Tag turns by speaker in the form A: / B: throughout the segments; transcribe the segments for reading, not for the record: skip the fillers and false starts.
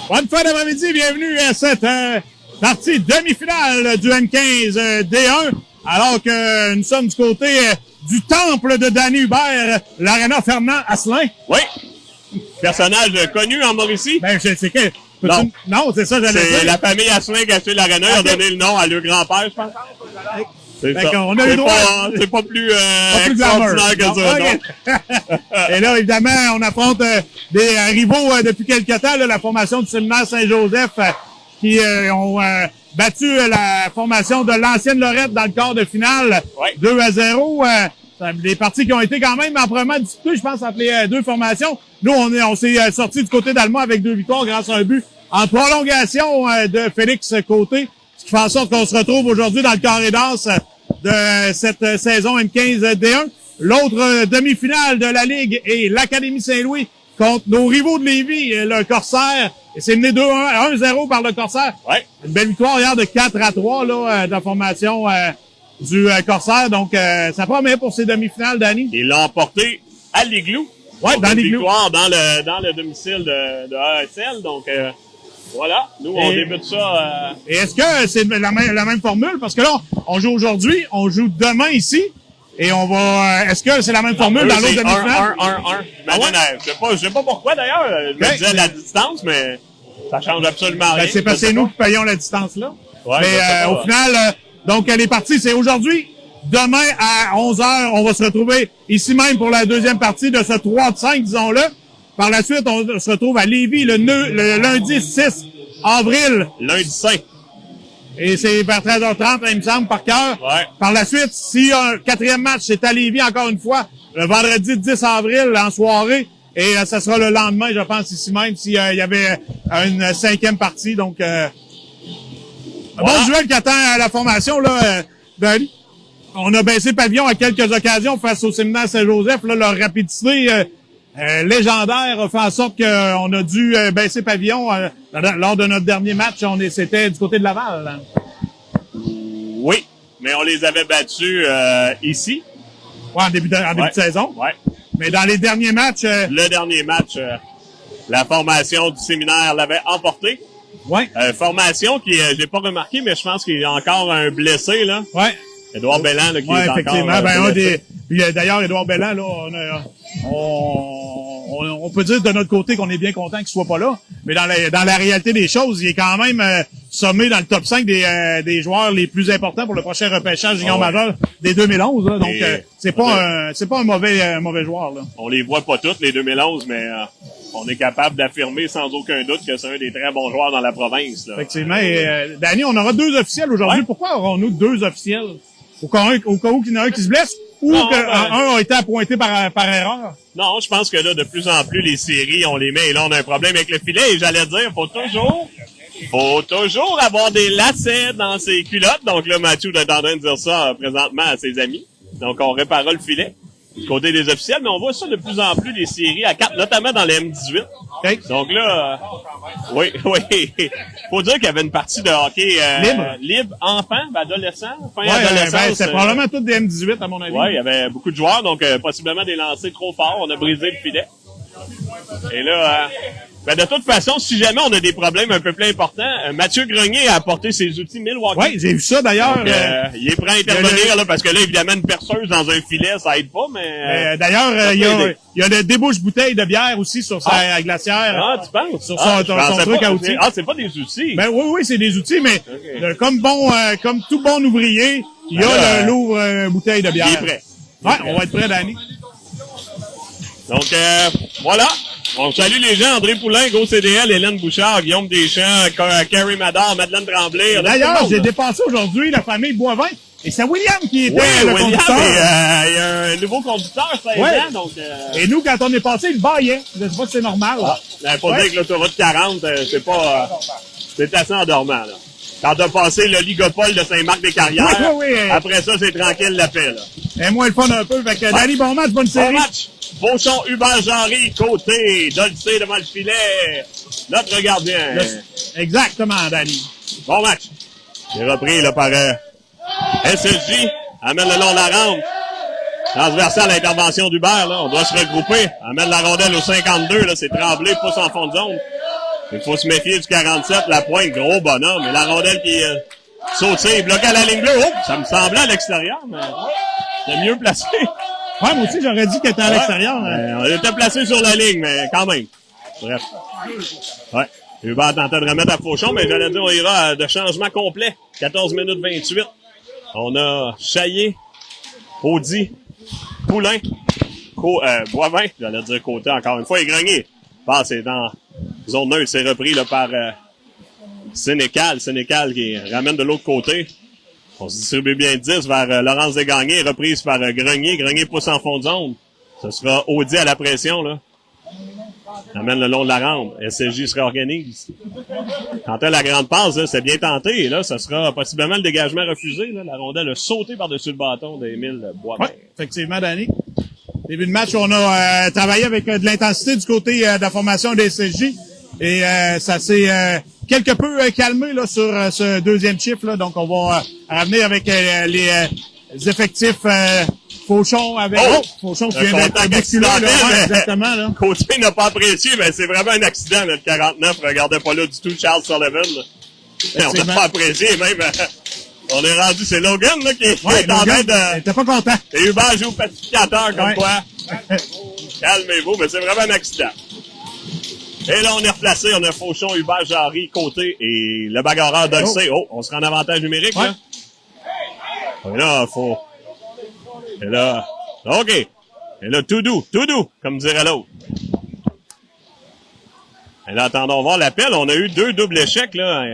A: Bonne fin d'après-midi, bienvenue à cette partie demi-finale du N15 D1, alors que nous sommes du côté du temple de Danny Hubert, l'Arena Fernand Asselin.
B: Oui, personnage connu en Mauricie.
A: Ben, c'est que...
B: Non,
A: non c'est ça, j'allais dire.
B: C'est la famille Asselin qui a acheté l'Arena, ils ont donné le nom à leur grand-père, je pense. C'est ça.
A: On a eu droit.
B: C'est pas plus
A: extraordinaire
B: que ça, non.
A: Et là, évidemment, on affronte des rivaux depuis quelque temps, là, la formation du séminaire Saint-Joseph qui ont battu la formation de l'ancienne Lorette dans le quart de finale, 2-0. Des parties qui ont été quand même amplement disputées, je pense, entre les deux formations. Nous, on s'est sortis du côté d'Allemand avec 2 victoires grâce à un but en prolongation de Félix Côté, ce qui fait en sorte qu'on se retrouve aujourd'hui dans le carré d'as de cette saison M15 D1. L'autre demi-finale de la Ligue est l'Académie Saint-Louis contre nos rivaux de Lévis, le Corsaire. Et c'est mené 1-0 par le Corsaire.
B: Ouais.
A: Une belle victoire hier de 4-3 là, de la formation du Corsaire. Donc, ça promet pour ces demi-finales, Danny.
B: Ils l'ont emporté à l'Igloo.
A: Ouais, dans l'Igloo.
B: Victoire dans le domicile de ASL. Donc, voilà. Nous, on débute ça.
A: Et est-ce que c'est la même formule? Parce que là, on joue aujourd'hui, on joue demain ici. Et on va... est-ce que c'est la même formule dans l'autre demi-finale?
B: 1-1-1. Je sais pas pourquoi, d'ailleurs. Je me disais la distance, mais ça change absolument rien.
A: C'est parce que c'est nous qui payons la distance, là.
B: Ouais,
A: mais au final, donc, les parties, c'est aujourd'hui. Demain, à 11h, on va se retrouver ici même pour la deuxième partie de ce 3-5, disons-le. Par la suite, on se retrouve à Lévis le lundi 6 avril.
B: Lundi 5.
A: Et c'est vers 13h30, il me semble, par cœur.
B: Ouais.
A: Par la suite, si un quatrième match, c'est à Lévis, encore une fois, le vendredi 10 avril, en soirée. Et ça sera le lendemain, je pense, ici même, s'il y avait une cinquième partie. Donc, un bon duel qui attend la formation, là, Danny. On a baissé pavillon à quelques occasions face au séminaire Saint-Joseph. Là, leur rapidité légendaire a fait en sorte qu'on a dû baisser pavillon lors de notre dernier match. C'était du côté de Laval. Hein.
B: Oui, mais on les avait battus ici.
A: Ouais, en début de saison.
B: Ouais.
A: Mais dans les derniers matchs...
B: Le dernier match, la formation du séminaire l'avait emporté.
A: Ouais.
B: Formation qui, je l'ai pas remarqué, mais je pense qu'il y a encore un blessé, là.
A: Ouais.
B: Édouard Belland, là, qui est
A: effectivement.
B: encore...
A: Puis, d'ailleurs, Édouard Belland, là, on peut dire de notre côté qu'on est bien content qu'il soit pas là. Mais dans la réalité des choses, il est quand même sommé dans le top 5 des joueurs les plus importants pour le prochain repêchage junior majeur des 2011. Là. Donc, c'est pas un mauvais joueur. Là.
B: On les voit pas tous, les 2011, mais on est capable d'affirmer sans aucun doute que c'est un des très bons joueurs dans la province. Là.
A: Effectivement. Et, Danny, on aura 2 officiels aujourd'hui. Ouais. Pourquoi aurons-nous 2 officiels? Au cas où il y en a un qui se blesse ou qu'un a été appointé par erreur?
B: Non, je pense que là, de plus en plus, les séries, on les met et là, on a un problème avec le filet. Et j'allais dire, faut toujours avoir des lacets dans ses culottes. Donc là, Mathieu est en train de dire ça présentement à ses amis. Donc, on réparera le filet du côté des officiels. Mais on voit ça de plus en plus, les séries à 4, notamment dans les M18.
A: Okay.
B: Donc là, oui. Faut dire qu'il y avait une partie de hockey libre enfant, adolescent, adolescent.
A: C'est probablement tous des M18 à mon avis.
B: Oui, il y avait beaucoup de joueurs, donc possiblement des lancers trop forts. On a brisé le filet. Et là, de toute façon, si jamais on a des problèmes un peu plus importants, Mathieu Grenier a apporté ses outils Milwaukee.
A: Oui, j'ai vu ça d'ailleurs.
B: Donc, il est prêt à intervenir, là, parce que là, évidemment, une perceuse dans un filet, ça aide pas, mais...
A: d'ailleurs, il y a le débouche-bouteille de bière aussi sur sa glacière.
B: Ah, tu penses?
A: Sur son truc à outils.
B: Ah, c'est pas des outils.
A: Ben oui, c'est des outils, mais comme tout bon ouvrier, il y a le lourd bouteille de bière.
B: Il est prêt.
A: Ouais, on va être prêt, Danny.
B: Donc, voilà. On salue les gens, André Poulain, GoCDL, Hélène Bouchard, Guillaume Deschamps, Carrie Madar, Madeleine Tremblay.
A: D'ailleurs, j'ai dépassé aujourd'hui la famille Boivin. Et c'est William qui était le conducteur.
B: Il y a un nouveau conducteur, ça aide, donc...
A: Et nous, quand on est passé, il baillait. Je sais pas si c'est normal.
B: Faut dire que l'autoroute 40, c'est pas... c'est assez endormant, là. Quand t'as passé l'oligopole de Saint-Marc-des-Carrières, après ça, c'est tranquille la paix, là.
A: Et moi, le fun un peu. Fait que, Danny, bon match, bonne série.
B: Bon match. Beauchamp, Hubert, Genry, côté, Dolcé devant le filet, notre gardien.
A: Exactement, Danny.
B: Bon match. C'est repris, là, par SSJ. Amène le long de la rampe. Transversal à l'intervention d'Hubert, là. On doit se regrouper. Amène la rondelle au 52, là. C'est Tremblay, pousse en fond de zone. Il faut se méfier du 47, la pointe, gros bonhomme. Et la rondelle qui sautée, bloquée à la ligne bleue. Oh, ça me semblait à l'extérieur, mais c'est mieux placé.
A: Ouais, moi aussi, j'aurais dit qu'elle était à l'extérieur.
B: On était placé sur la ligne, mais quand même. Bref. Ouais. Hubert tentait de remettre à Fauchon, mais j'allais dire, on ira de changement complet. 14 minutes 28. On a Chaillé, Audi, Poulain, Boivin, j'allais dire Côté encore une fois, et Grenier. C'est dans zone neutre, c'est repris là, par Sénécal. Sénécal qui ramène de l'autre côté. On se distribue bien 10 vers Laurence Desgagnés, reprise par Grenier. Grenier pousse en fond de zone. Ce sera Audi à la pression, là. Amène le long de la rampe. SCJ se réorganise. Tentait la grande passe, là, c'est bien tenté. Et là, ce sera possiblement le dégagement refusé. Là. La rondelle a sauté par-dessus le bâton d'Émile Boivin.
A: Oui, effectivement, Danny. Début de match, on a travaillé avec de l'intensité du côté de la formation des SCJ. Et ça s'est quelque peu calmé là sur ce deuxième chiffre. Là. Donc, on va revenir avec les effectifs Fauchon avec...
B: Oh!
A: Fauchon qui vient d'être bousculé. Ouais, exactement. Là.
B: Côté n'a pas apprécié, mais c'est vraiment un accident, le 49. Regardez pas là du tout Charles Sullivan. On n'a pas apprécié, même. On est rendu, c'est Logan là, qui est en train de...
A: T'es pas content.
B: Et Hubert joue au pacificateur comme quoi. Calmez-vous, mais c'est vraiment un accident. Et là, on est replacé. On a Fauchon, Hubert, Jarry, Côté et le bagarreur Dolcé. Oh, on sera en avantage numérique, là. Et là, faut... Et là, OK. Et là, tout doux, comme dirait l'autre. Et là, attendons voir l'appel. On a eu 2 doubles échecs, là.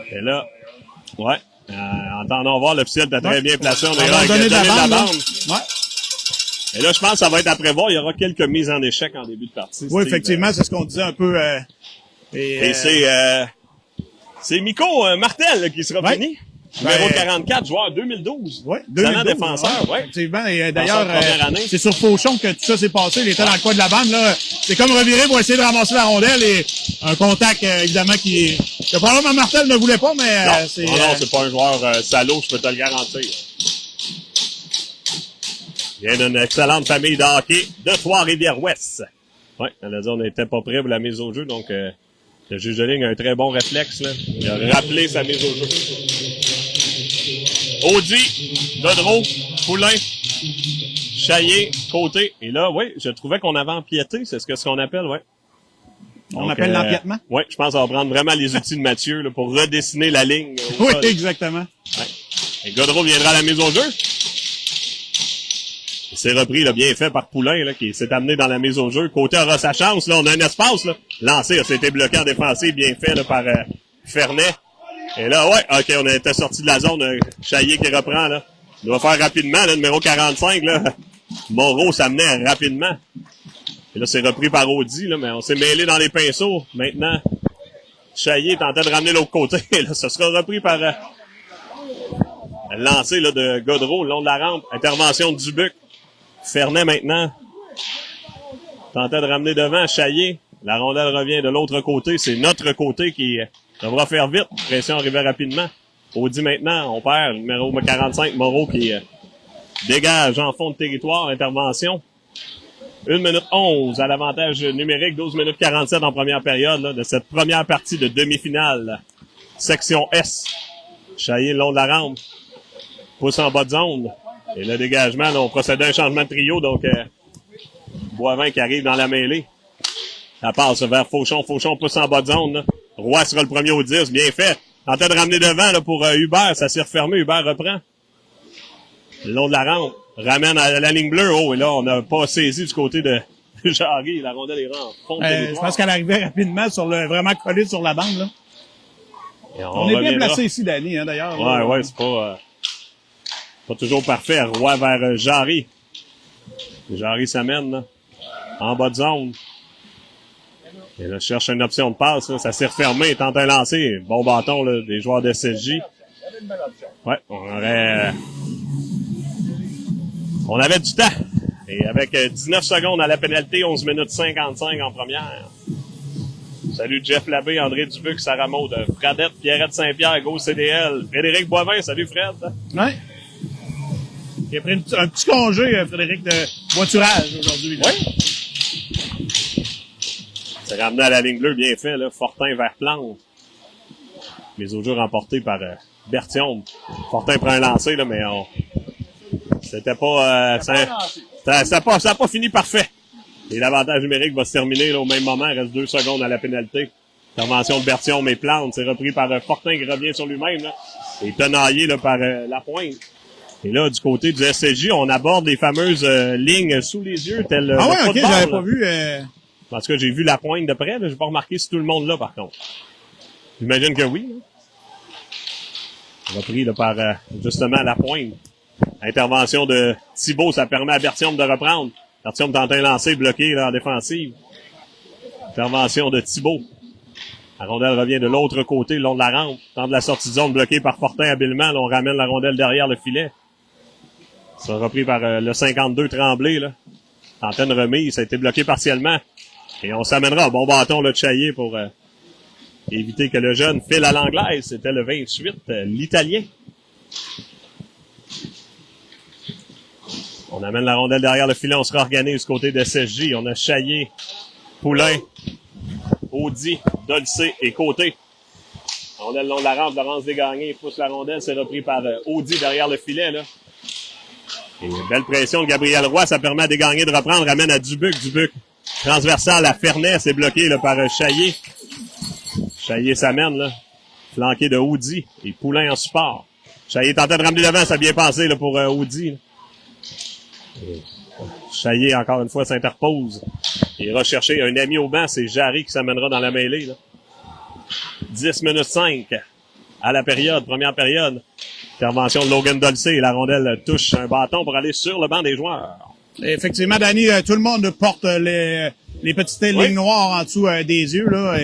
B: Et là, ouais. Entendons voir, l'officiel était très bien placé. On a donné de la bande.
A: Ouais.
B: Et là, je pense que ça va être à prévoir. Il y aura quelques mises en échec en début de partie.
A: Oui, effectivement, c'est ce qu'on disait un peu.
B: Et c'est Miko Martel là, qui sera fini. Numéro 44, joueur 2012.
A: Oui,
B: 2012. Défenseur, ouais.
A: Effectivement. Et d'ailleurs,
B: c'est
A: sur Fauchon que tout ça s'est passé. Il était dans le coin de la bande. Là. C'est comme revirer pour essayer de ramasser la rondelle. Et un contact, évidemment, que probablement Martel ne voulait pas, mais...
B: non, c'est pas un joueur salaud, je peux te le garantir. Il vient d'une excellente famille de hockey de Trois-Rivières-Ouest. Oui, on n'était pas prêt pour la mise au jeu, donc le juge de ligne a un très bon réflexe. Là. Il a rappelé sa mise au jeu. Audi, Godreau, Poulain, Chaillé, Côté. Et là, oui, je trouvais qu'on avait empiété, c'est ce qu'on appelle, ouais.
A: On appelle l'empiètement?
B: Oui, je pense qu'on va prendre vraiment les outils de Mathieu là, pour redessiner la ligne.
A: Oui, exactement.
B: Ouais. Et Godreau viendra à la mise au jeu. C'est repris, là, bien fait par Poulain, là, qui s'est amené dans la mise au jeu. Côté aura sa chance, là, on a un espace, là. Lancé, c'était bloqué en défensive, bien fait, là, par Fernet. Et là, ouais, OK, on était sorti de la zone, Chaillé qui reprend, là. Il doit faire rapidement, là, numéro 45, là. Moreau s'amenait rapidement. Et là, c'est repris par Audi, là, mais on s'est mêlé dans les pinceaux. Maintenant, Chaillé tentait de ramener l'autre côté. Et là, ça sera repris par le lancer, là, de Godreau, le long de la rampe. Intervention de Dubuc. Fernet maintenant tentait de ramener devant Chaillé. La rondelle revient de l'autre côté. C'est notre côté qui devra faire vite. Pression arrivait rapidement. Audi maintenant, on perd. Numéro 45, Moreau qui dégage en fond de territoire. Intervention. 1 minute 11 à l'avantage numérique. 12 minutes 47 en première période là, de cette première partie de demi-finale. Section S. Chaillé le long de la rampe. Pousse en bas de zone. Et le dégagement, là, on procède à un changement de trio, donc Boivin qui arrive dans la mêlée. Ça passe vers Fauchon. Fauchon pousse en bas de zone. Là. Roy sera le premier au 10, bien fait. Tentait de ramener devant là, pour Hubert, ça s'est refermé. Hubert reprend. Le long de la rampe. Ramène à la ligne bleue. Oh, et là, on n'a pas saisi du côté de Jarry. La rondelle est en fond de territoire.
A: Je pense qu'elle arrivait rapidement, vraiment collée sur la bande. Là. On est bien placé ici, Danny, hein, d'ailleurs.
B: Ouais, c'est pas toujours parfait. Roy vers Jarry. Jarry s'amène là, en bas de zone. Et là, cherche une option de passe. Là. Ça s'est refermé. Il tente un lancer. Bon bâton là, des joueurs de SSJ. Ouais, on avait du temps. Et avec 19 secondes à la pénalité, 11 minutes 55 en première. Salut Jeff Labbé, André Dubuc, Sarah Maud, Fradette, Pierrette Saint-Pierre, Go CDL, Frédéric Boivin, salut Fred.
A: Ouais. Il a pris un petit congé, Frédéric, de voiturage aujourd'hui.
B: Oui. C'est ramené à la ligne bleue, bien fait, là. Fortin vers Plante. Les autres jeux remportés par Berthiaume. Fortin prend un lancer, là, mais c'était pas... ça a pas fini parfait. Et l'avantage numérique va se terminer là, au même moment. Il reste 2 secondes à la pénalité. Intervention de Berthiaume et Plante. C'est repris par Fortin qui revient sur lui-même. Là, et tenaillé là, par Lapointe. Et là, du côté du SCJ, on aborde les fameuses lignes sous les yeux, telles
A: ah ouais, ok,
B: football,
A: j'avais
B: là.
A: pas vu.
B: En tout cas, j'ai vu Lapointe de près. J'ai pas remarqué si tout le monde là, par contre. J'imagine que oui. Là. Repris là, par justement Lapointe. Intervention de Thibault, ça permet à Berthiaume de reprendre. Berthiaume tente un lancer bloqué là, en défensive. Intervention de Thibault. La rondelle revient de l'autre côté, le long de la rampe. Tente la sortie de zone bloquée par Fortin habilement. Là, on ramène la rondelle derrière le filet. Ça repris par le 52 Tremblay. Là. Tente une remise, ça a été bloqué partiellement. Et on s'amènera au bon bâton là, de Chaillé pour éviter que le jeune file à l'anglaise. C'était le 28, l'Italien. On amène la rondelle derrière le filet, on se réorganise du côté de SSJ. On a Chaillé, Poulain, Audi, Dolcé et Côté. Rondelle le long de la rampe, Laurence Desgagnés pousse la rondelle, c'est repris par Audi derrière le filet. Là. Et une belle pression de Gabriel Roy, ça permet à Desgagnés de reprendre, ramène à Dubuc. Dubuc transversal à Fernet, c'est bloqué là, par Chaillé. Chaillé s'amène, là, flanqué de Audi et Poulain en support. Chaillé tentait de ramener devant, ça a bien passé là, pour Audi. Là. Chaillé, encore une fois, s'interpose. Il ira chercher un ami au banc, c'est Jarry qui s'amènera dans la mêlée. Là. 10 minutes 5 à la période, première période. Intervention de Logan Dolcé. La rondelle touche un bâton pour aller sur le banc des joueurs.
A: Effectivement, Danny, tout le monde porte les petites lignes noires en dessous des yeux. Là.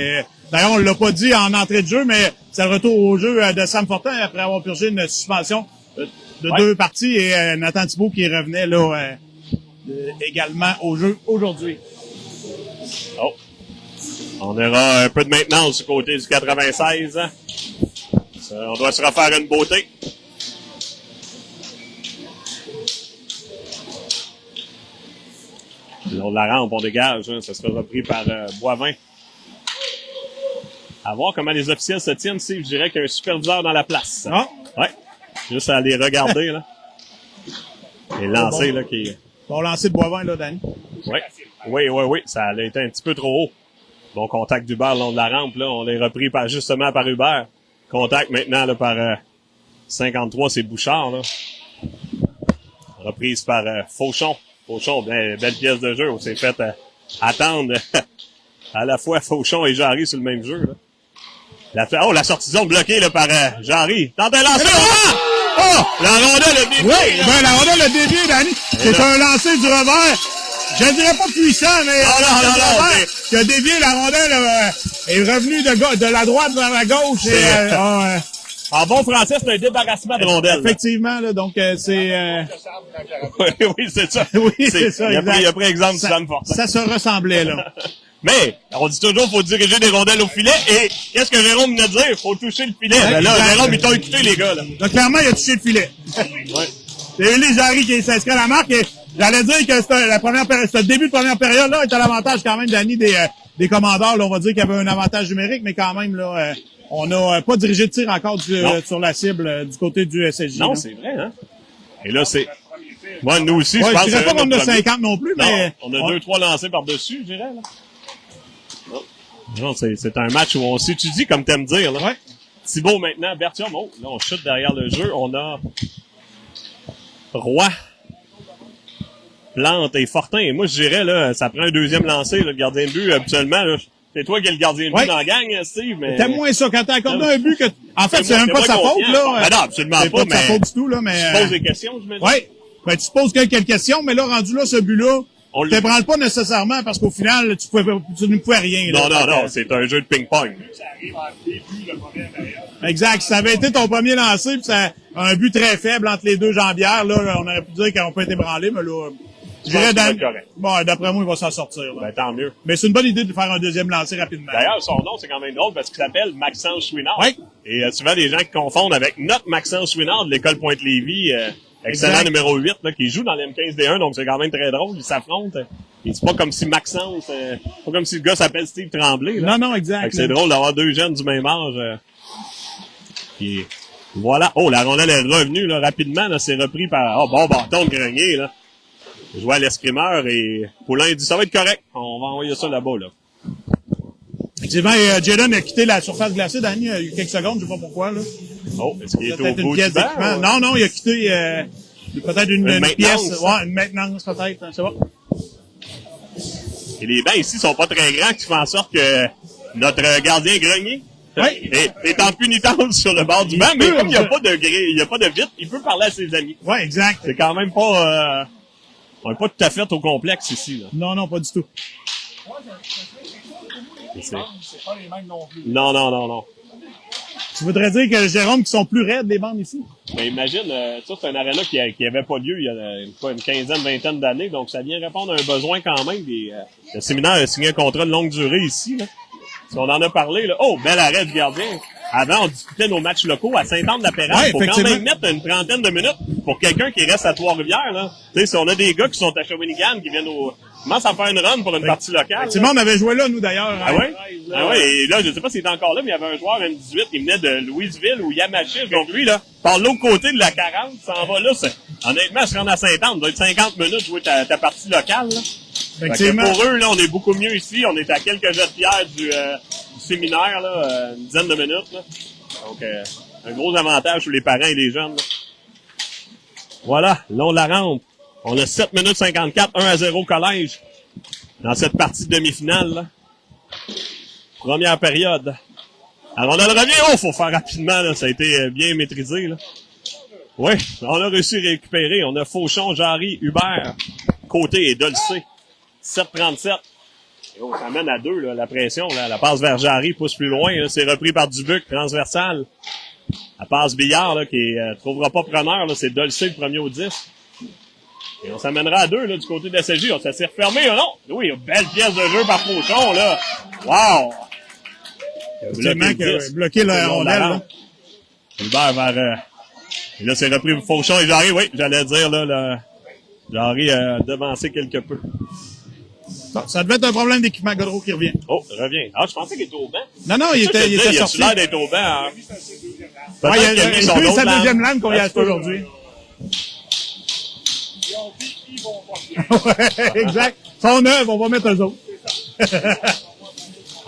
A: D'ailleurs, on l'a pas dit en entrée de jeu, mais c'est le retour au jeu de Sam Fortin après avoir purgé une suspension de 2 parties et Nathan Thibault qui revenait là également au jeu aujourd'hui.
B: Oh. On aura un peu de maintenance du côté du 96. On doit se refaire une beauté. Le long de la rampe, on dégage. Hein, ça sera repris par Boivin. À voir comment les officiels se tiennent. Je dirais qu'il y a un superviseur dans la place.
A: Ah.
B: Ouais. Juste à les regarder. Là. Et lancer là, qui est...
A: Bon lancer de Boivin, là, Danny.
B: Oui. Ça a été un petit peu trop haut. Bon contact d'Hubert le long de la rampe. Là, on l'est repris justement par Hubert. Contact maintenant là, par 53, c'est Bouchard. Là. Reprise par Fauchon. Fauchon, belle pièce de jeu. On s'est fait attendre à la fois Fauchon et Jarry sur le même jeu. Là. La sortie de zone bloquée là, par Jarry. Tente un lancer. Oh! La rondelle a dévié.
A: Oui, la rondelle a dévié, Danny. C'est un lancer du revers. Je dirais pas puissant, mais
B: non,
A: qui a dévié la rondelle est revenue de la droite vers la gauche.
B: En bon français, c'est un débarrassement de rondelle.
A: Effectivement, là, donc c'est...
B: oui, c'est ça.
A: Oui, c'est ça,
B: il a pris exemple de Sam Fortin.
A: Ça se ressemblait, là.
B: Mais, on dit toujours, faut diriger des rondelles au filet, et qu'est-ce que Jérôme venait de dire? Faut toucher le filet. Ben là, Jérôme, ils t'ont écouté, les gars, là.
A: Donc, clairement, il a touché le filet.
B: Ouais.
A: C'est Ulysse Jarry qui s'inscrit à la marque, et j'allais dire que ce début de première période, là, est à l'avantage quand même, Danny, des commandeurs, là. On va dire qu'il y avait un avantage numérique, mais quand même, là, on n'a pas dirigé de tir encore sur la cible du côté du SSJ.
B: Non,
A: là.
B: c'est vrai, hein. Et là, c'est... Moi, nous aussi, je pense
A: je dirais pas comme de 50 non plus,
B: non,
A: mais...
B: on a 2-3 lancés par-dessus, je dirais, là. Non, c'est un match où on s'étudie, comme t'aimes dire, là.
A: Ouais.
B: Thibault, maintenant, Berthiaume, là, on chute derrière le jeu. On a Roy, Plante et Fortin. Et moi, je dirais, là, ça prend un deuxième lancé, là, le gardien de but, habituellement, là. C'est toi qui es le gardien de but dans la gang, Steve, mais...
A: T'aimes moins ça quand t'as accordé un but que... En fait, c'est même pas de sa faute, là.
B: Ben non, absolument
A: c'est pas de sa faute du tout, là, mais...
B: Tu poses des questions, je me dis.
A: Oui. Ben, tu te poses quelques questions, mais là, rendu là, ce but-là, tu te branles pas nécessairement parce qu'au final, tu ne pouvais rien, là.
B: Non, c'est un jeu de ping-pong.
C: Ça arrive en début, le premier période.
A: Exact. Si ça avait été ton premier lancé, puis ça, un but très faible entre les deux jambières, là, on aurait pu dire qu'on peut être ébranlé, mais là, je dirais, bon, d'après moi, il va s'en sortir, là.
B: Ben, tant mieux.
A: Mais c'est une bonne idée de faire un deuxième lancé rapidement.
B: D'ailleurs, son nom, c'est quand même drôle parce qu'il s'appelle Maxence Chouinard.
A: Oui.
B: Et souvent, des gens qui confondent avec notre Maxence Chouinard de l'école Pointe-Lévis, excellent
A: Exact.
B: numéro 8, là, qui joue dans l'M15D1, donc c'est quand même très drôle. Ils s'affrontent. Et c'est pas comme si Maxence, pas comme si le gars s'appelle Steve Tremblay, là.
A: Non,
B: Fait
A: exact.
B: que c'est drôle d'avoir deux jeunes du même âge. Puis, voilà. Oh, la rondelle est revenue, là, rapidement, là. C'est repris par, bon bâton de Grenier, là. Joué à l'escrimeur et Poulain dit, ça va être correct. On va envoyer ça là-bas, là.
A: Effectivement, Jalen a quitté la surface glacée, Danny, il y a quelques secondes, je sais pas pourquoi, là.
B: Oh, est-ce qu'il est au
A: Peut-être une
B: bout
A: pièce
B: du banc?
A: d'équipement.
B: ou-
A: Non, il a quitté, peut-être une
B: maintenance,
A: pièce.
B: hein?
A: Ouais, une maintenance, peut-être. C'est bon.
B: Et les bancs ici sont pas très grands, qui font en sorte que notre gardien Grenier
A: Oui.
B: est en punitence sur le bord du banc, mais comme il n'y a pas de grille, il n'y a pas de vitre, il peut parler à ses amis.
A: Ouais, exact.
B: C'est quand même pas, on n'est pas tout à fait au complexe ici, là.
A: Non, pas du tout.
B: C'est-
C: C'est pas les mêmes non plus.
B: Non.
A: Tu voudrais dire que Jérôme, qui sont plus raides, les bandes ici?
B: Mais imagine, ça, c'est un aréna qui avait pas lieu il y a une quinzaine, vingtaine d'années, donc ça vient répondre à un besoin quand même. Le séminaire a signé un contrat de longue durée ici, là. Si on en a parlé, là. Oh, bel arrêt du gardien. Avant, on disputait nos matchs locaux à Saint-Anne-de-la-Pérade.
A: Ouais,
B: Faut quand
A: effectivement.
B: même mettre une trentaine de minutes pour quelqu'un qui reste à Trois-Rivières, là. Tu sais, si on a des gars qui sont à Shawinigan, qui viennent commencent à faire une run pour une partie locale.
A: Effectivement, on avait joué là, nous, d'ailleurs.
B: Ah ouais? Ah ouais, et là, je sais pas s'il est encore là, mais il y avait un joueur M18 qui venait de Louisville ou Yamachiche. Donc lui, là, par l'autre côté de la 40, s'en va là. Honnêtement, se rendre à Saint-Anne, doit être 50 minutes jouer ta partie locale, là. Fait que
A: Effectivement.
B: pour eux, là, on est beaucoup mieux ici. On est à quelques jets de pierre du séminaire, là, une dizaine de minutes, là. Donc, un gros avantage pour les parents et les jeunes, là. Voilà, long de la rampe. On a 7 minutes 54, 1-0 collège. Dans cette partie de demi-finale, là. Première période. Alors, on a le revient. Oh, faut faire rapidement, là. Ça a été bien maîtrisé, là. Oui, on a réussi à récupérer. On a Fauchon, Jarry, Hubert, Côté et Dolcé. 7-37. Et oh, ça mène à 2, là, la pression, là. La passe vers Jarry pousse plus loin, là. C'est repris par Dubuc, transversal. La passe Billard, là, qui trouvera pas preneur, là. C'est Dolcé, le premier au 10. Et on s'amènera à 2, là, du côté de la SSJ. Ça s'est refermé, non? Oui, belle pièce de jeu par Fauchon, là. Wow!
A: Effectivement, qui a bloqué la rondelle, là.
B: Hubert vers, et là, c'est repris Fauchon et Jarry, oui, j'allais dire, là, Jarry a devancé quelque peu.
A: Bon, ça devait être un problème d'équipement Godreau qui revient.
B: Oh, revient. Ah, je pensais qu'il était au banc.
A: Non, il était
B: Il a
A: sorti.
B: l'air d'être au banc, hein.
A: Ouais, il
B: Peut-être qu'il a mis son
A: a
B: autre
A: sa
B: lame.
A: deuxième lame qu'on y a acheté aujourd'hui.
C: Ils ont dit qu'ils vont pas bien.
A: Ouais, exact. Son neuve, on va mettre eux autres.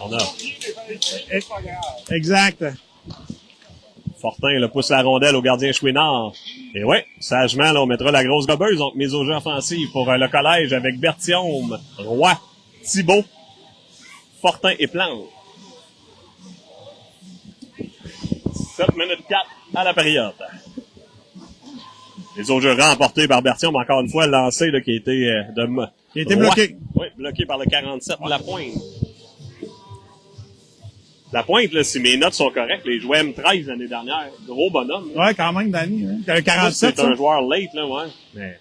B: On a
C: C'est pas grave.
A: Exact.
B: Fortin, là, pousse la rondelle au gardien Chouinard. Et ouais, sagement, là, on mettra la grosse gobeuse, donc mise au jeu offensif pour le collège avec Berthiaume, Roy, Thibault, Fortin et Plante. 7 minutes 4 à la période. Les autres jeux remportés par Berthiaume, encore une fois, lancé, là, qui a été
A: Qui a été
B: Roy.
A: bloqué.
B: Oui, bloqué par le 47, La Pointe. La Pointe, là, si mes notes sont correctes, les joueurs M13 l'année dernière. Gros bonhomme. Là.
A: Ouais, quand même, Danny. Hein. T'as un
B: Ça,
A: 47,
B: c'est
A: ça.
B: un joueur late, là, ouais. Mais,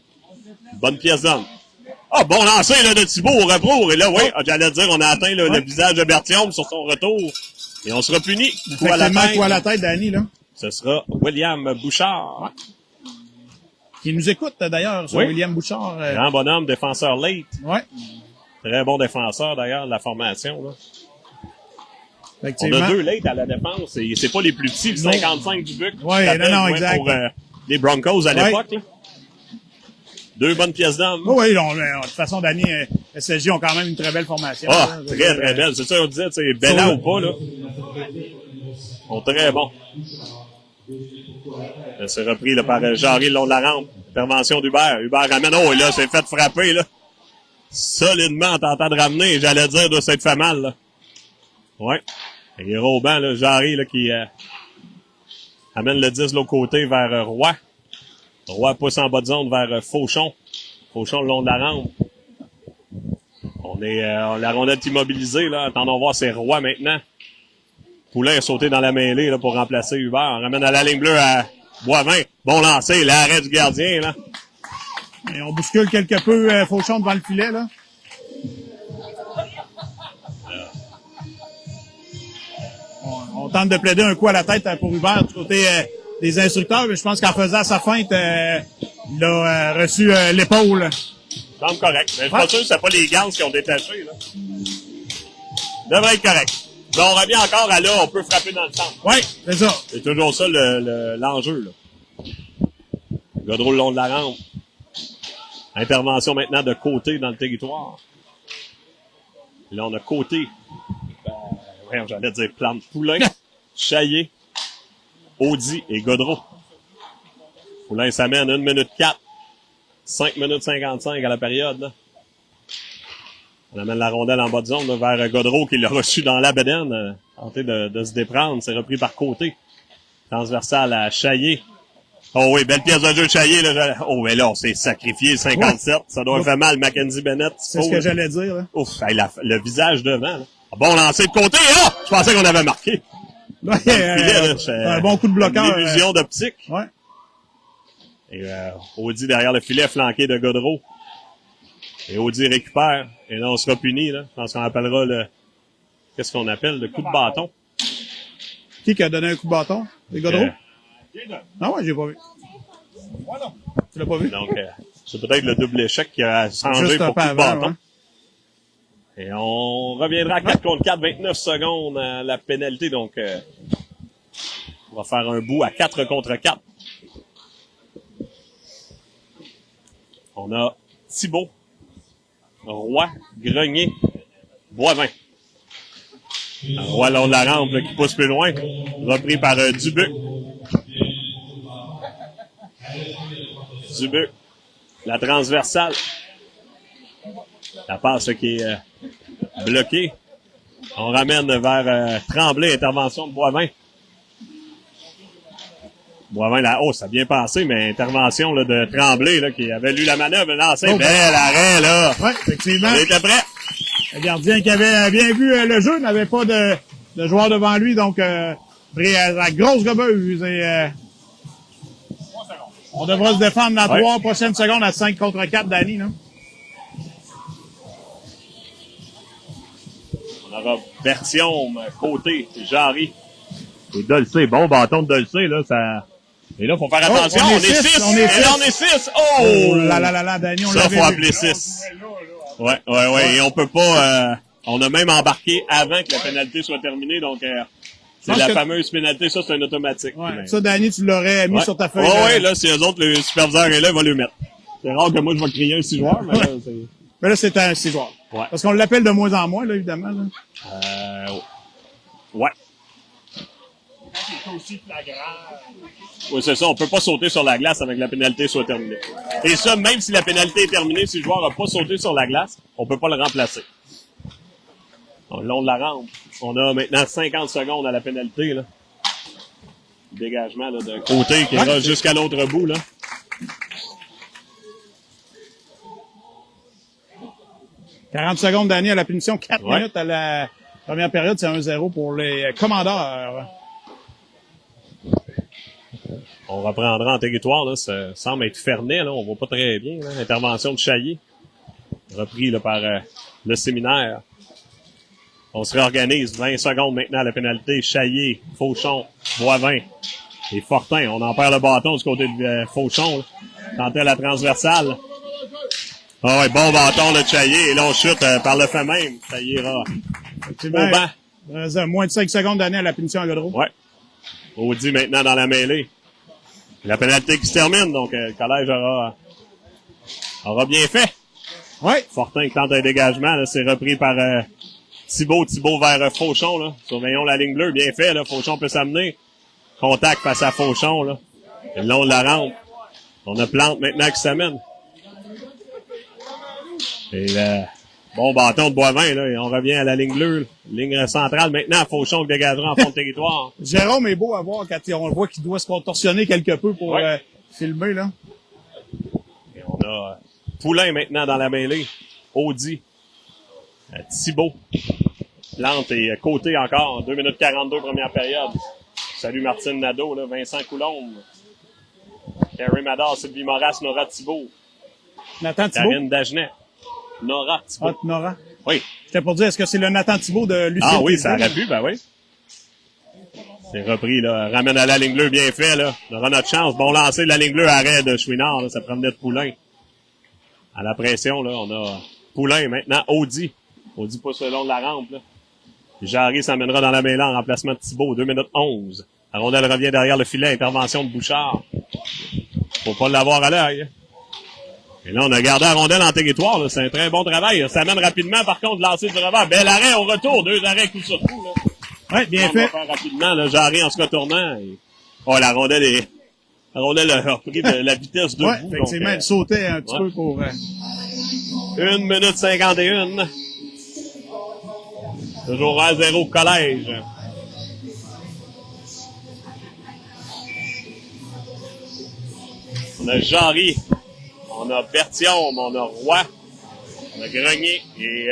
B: bonne pièce d'homme. Ah, bon lancer, là, de Thibault au repos. Et là, oui, j'allais dire, on a atteint le visage de Berthiaume sur son retour. Et on sera puni. Coup à la
A: Effectivement,
B: tête.
A: coup à la tête, Danny, là.
B: Ce sera William Bouchard.
A: Qui nous écoute, d'ailleurs, sur
B: Oui.
A: William Bouchard.
B: Grand bonhomme, défenseur late.
A: Ouais.
B: Très bon défenseur, d'ailleurs, de la formation, là. On
A: Effectivement.
B: a 2 late à la défense. Et c'est pas les plus petits, le
A: Non.
B: 55 du Buc.
A: Ouais,
B: Je t'appelle,
A: non,
B: ouais,
A: exact.
B: Pour les Broncos à
A: Ouais.
B: l'époque, là. 2 bonnes pièces d'homme.
A: Oui, de toute façon, Danny, SSJ ont quand même une très belle formation.
B: Ah,
A: là.
B: très, très belle. C'est ça qu'on disait, tu sais, Bella ou pas, là. Ils sont très bons. C'est repris, là, par Jarry le long de la rampe. Intervention d'Hubert. Hubert ramène. Oh, et là, c'est fait frapper, là. Solidement en tentant de ramener. J'allais dire, doit s'être fait mal, là. Ouais. Et Robin, là, Jarry, là, qui amène le 10 de l'autre côté vers Roy. Roy pousse en bas de zone vers Fauchon. Fauchon le long de la rampe. On est la rondelle est immobilisée, là. Attendons voir, c'est Roy maintenant. Poulain a sauté dans la mêlée là, pour remplacer Hubert. On ramène à la ligne bleue à Boivin. Bon lancer, l'arrêt du gardien, là.
A: Et on bouscule quelque peu Fauchon devant le filet, là. On tente de plaider un coup à la tête pour Hubert du côté des instructeurs, mais je pense qu'en faisant sa feinte, il a reçu l'épaule.
B: Ça semble correct. Mais je suis pas sûr que c'est pas les gants qui ont détaché, là. Devrait être correct. Là, on revient encore à là, on peut frapper dans le centre.
A: Oui, c'est ça.
B: C'est toujours ça l'enjeu, là. Godreau le long de la rampe. Intervention maintenant de Côté dans le territoire. Là, on a Côté. J'allais dire Plante Poulain, Chaillé, Audi et Godreau. Poulain s'amène 1 minute 4. 5 minutes 55 à la période, là. On amène la rondelle en bas de zone, là, vers Godreau qui l'a reçu dans la bedaine. Tenté de se déprendre. C'est repris par Côté. Transversal à Chaillé. Oh oui, belle pièce de jeu de Chaillé, là. Oh, mais là, on s'est sacrifié 57. Ça doit faire mal, Mackenzie Bennett.
A: C'est ce que j'allais dire, là.
B: Ouf, hey, le visage devant, là. Bon lancer de Côté, là! Je pensais qu'on avait marqué.
A: Ouais, un bon coup de bloqueur.
B: Une illusion d'optique.
A: Ouais.
B: Et Audi derrière le filet, flanqué de Godreau. Et Audi récupère. Et là, on sera puni, là. Je pense qu'on appellera qu'est-ce qu'on appelle? Le coup de bâton.
A: Qui a donné un coup de bâton? C'est Godreau? Ah ouais, j'ai pas vu. Tu l'as pas vu?
B: Donc, c'est peut-être le double échec qui a changé
A: juste
B: pour coup de bâton.
A: Ouais.
B: Et on reviendra à 4 contre 4, 29 secondes à la pénalité. Donc, on va faire un bout à 4 contre 4. On a Thibault, Roy, Grenier, Boivin. Roy long de la rampe là, qui pousse plus loin. Repris par Dubuc. Dubuc. La transversale. La passe là, qui est bloquée. On ramène vers Tremblay, intervention de Boivin. Boivin, là, ça a bien passé, mais intervention là, de Tremblay là, qui avait lu la manœuvre, lancé. Bel arrêt, là.
A: Oui, effectivement.
B: On était prêt.
A: Le gardien qui avait bien vu le jeu n'avait pas de joueur devant lui, donc la grosse gobeuse. Et, on devra se défendre dans 3 prochaines secondes à 5 contre 4, Danny. Là.
B: On aura Bertium, Côté, Jarry et Dolcé. Bon bâton de Dolcé, là, ça... Et là, faut faire attention. On est 6. Et là, on est 6. Oh
A: là, Danny, on
B: ça,
A: l'avait
B: faut
A: vu.
B: appeler 6. Ouais. Et on peut pas... on a même embarqué avant que la pénalité soit terminée, donc... c'est la fameuse pénalité, ça, c'est un automatique.
A: Ouais. Ça, Danny, tu l'aurais mis sur ta feuille.
B: Oui, là, si eux autres, le superviseur est là, il va le mettre. C'est rare que moi, je vais crier un 6 joueurs, mais là, c'est...
A: Mais là, c'est un 6 joueurs.
B: Ouais.
A: Parce qu'on l'appelle de moins en moins, là, évidemment. Là.
B: Ouais.
C: C'est aussi flagrant.
B: Oui, c'est ça. On peut pas sauter sur la glace avec la pénalité soit terminée. Et ça, même si la pénalité est terminée, si le joueur n'a pas sauté sur la glace, on peut pas le remplacer. Donc, le long de la rampe, on a maintenant 50 secondes à la pénalité, là. Dégagement, là, de Côté qui ira jusqu'à l'autre bout, là.
A: « 40 secondes, Danny, à la punition. 4 minutes à la première période. C'est 1-0 pour les commandeurs. »
B: On reprendra en territoire, là. Ça semble être Fernet, là. On voit pas très bien, là. Intervention de Chaillé. Repris, là, par le séminaire. On se réorganise. 20 secondes maintenant à la pénalité. Chaillé, Fauchon, Boivin et Fortin. On en perd le bâton du côté de Fauchon, là. Tentait la transversale. Ah ouais, bon bâton de Chaillé. Et là, on chute par le fait même. Ça ira au banc.
A: Moins de 5 secondes d'année à la punition à Godreau.
B: Ouais. Audi maintenant dans la mêlée. La pénalité qui se termine, donc le collège aura bien fait.
A: Ouais.
B: Fortin qui tente un dégagement, là, c'est repris par Thibault vers Fauchon. Là. Surveillons la ligne bleue, bien fait. Là. Fauchon peut s'amener. Contact face à Fauchon. Là. Et le long de la rampe. On a Plante maintenant qui s'amène. Et bon bâton de Boivin, là, et on revient à la ligne bleue. Ligne centrale maintenant, Fauchon qui dégagera en fond de territoire.
A: Jérôme est beau à voir quand on le voit qu'il doit se contorsionner quelque peu pour filmer. Là.
B: Et on a Poulain maintenant dans la mêlée. Audi. Thibault. Plante et Côté encore. 2 minutes 42 première période. Salut Martine Nadeau, là, Vincent Coulombe. Carrie Madar, Sylvie Moras, Nora Thibault.
A: Nathan Thibault.
B: Karine Dagenet. Nora Thibault.
A: Ah, Nora.
B: Oui.
A: C'était pour dire, est-ce que c'est le Nathan Thibault de Lucien?
B: Ah oui, ça aurait pu, ben oui. C'est repris, là. Ramène à la ligne bleue, bien fait, là. On aura notre chance. Bon lancer de la ligne bleue, arrêt de Chouinard, là. Ça promenait de Poulain. À la pression, là, on a Poulain, maintenant Audi. Audi pousse le long de la rampe, là. Jarry s'amènera dans la mêlée en remplacement de Thibault, 2 minutes 11. La rondelle revient derrière le filet, intervention de Bouchard. Faut pas l'avoir à l'œil. Et là, on a gardé la rondelle en territoire, là. C'est un très bon travail. Ça amène rapidement, par contre, lancer du revers. Bel arrêt au retour, 2 arrêts coup sur coup, là.
A: Ouais, bien fait.
B: On va faire rapidement, là, Jarry en se retournant. Et... Oh, la rondelle a repris de la vitesse de
A: Ouais,
B: bout.
A: effectivement, elle sautait un petit peu pour...
B: 1 minute 51. Toujours 1-0 collège. On a Jarry, on a Berthiaume, on a Roy, on a Grenier et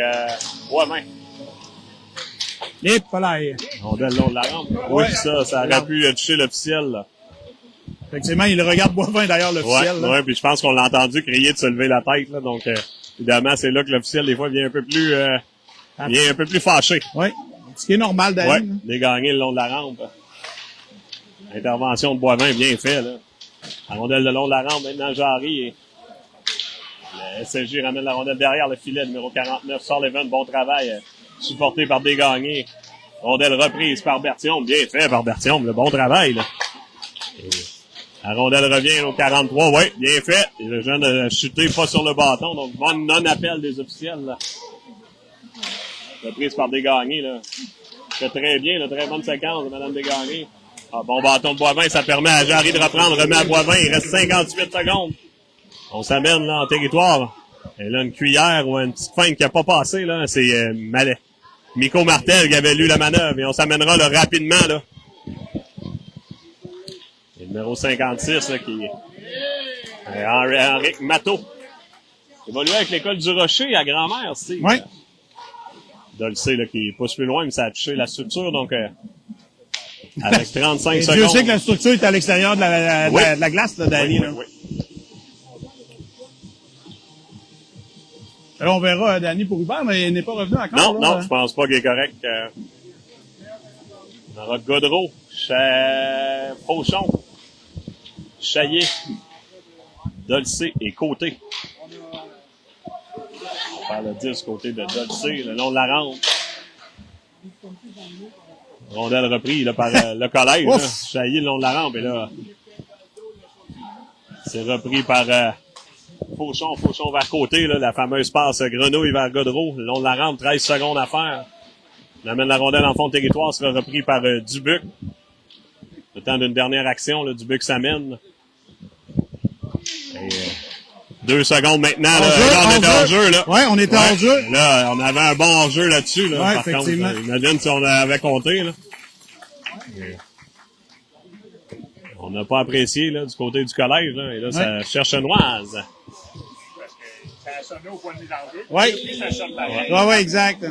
B: Boivin.
A: Les polaires.
B: Rondelle le long de la rampe. Oui, ça aurait pu toucher l'officiel, là.
A: Effectivement, il regarde Boivin d'ailleurs, l'officiel.
B: Ouais, puis je pense qu'on l'a entendu crier de se lever la tête, là. Donc, évidemment, c'est là que l'officiel, des fois, vient un peu plus fâché.
A: Oui. Ce qui est normal, Danny.
B: Ouais, dégagner le long de la rampe. Intervention de Boivin, bien fait, là. La rondelle le long de la rampe, maintenant Jarry. Et le SSJ ramène la rondelle derrière le filet, numéro 49, Sullivan, bon travail, supporté par Desgagnés. Rondelle reprise par Berthiaume, bien fait par Berthiaume, le bon travail, là. Et la rondelle revient au 43, ouais, bien fait. Et le jeune a chuté pas sur le bâton, donc bon non-appel des officiels, là. Reprise par Desgagnés, là. C'est très bien, là, très bonne séquence de Mme Desgagnés. Ah, bon bâton de Boivin, ça permet à Jarry de reprendre, remet à Boivin, il reste 58 secondes. On s'amène là en territoire. Et là, une cuillère ou une petite feinte qui n'a pas passé, là, c'est Malais. Miko Martel qui avait lu la manœuvre et on s'amènera là, rapidement, là. Et le numéro 56, là, qui est Henrique Matteau. Évolué avec l'école du Rocher à Grand-Mère, Steve.
A: Oui.
B: Dolcé, là, qui pousse plus loin, mais ça a touché la structure, donc, avec 35
A: Et
B: secondes.
A: Dieu sait que la structure est à l'extérieur de la glace, là, Danny, là.
B: Oui.
A: Alors, on verra Danny pour Hubert, mais il n'est pas revenu encore.
B: Non, je pense pas qu'il est correct. On aura Godreau, Fauchon, Chaillet, Dolcé et Côté. On va faire le 10 côté de Dolcé, le long de la rampe. Rondelle repris là, par le collège. Là. Chaillet le long de la rampe. Et là, c'est repris par Fauchon vers Côté. Là, la fameuse passe Grenouille vers Godreau. Le long de la rampe, 13 secondes à faire. On amène la rondelle en fond de territoire, sera repris par Dubuc. Le temps d'une dernière action, là, Dubuc s'amène. Et 2 secondes maintenant. Là, on était hors jeu. Là.
A: Ouais, on était hors jeu.
B: Là, on avait un bon hors jeu là-dessus. Là,
A: ouais,
B: par
A: effectivement.
B: contre, imagine si on avait compté. Là. Et on n'a pas apprécié là, du côté du collège. Là, et là, ça cherche Noise.
C: Ça a sonné au point de mise en jeu.
A: Oui.
C: Ça sonne pareil.
A: Oui, exact.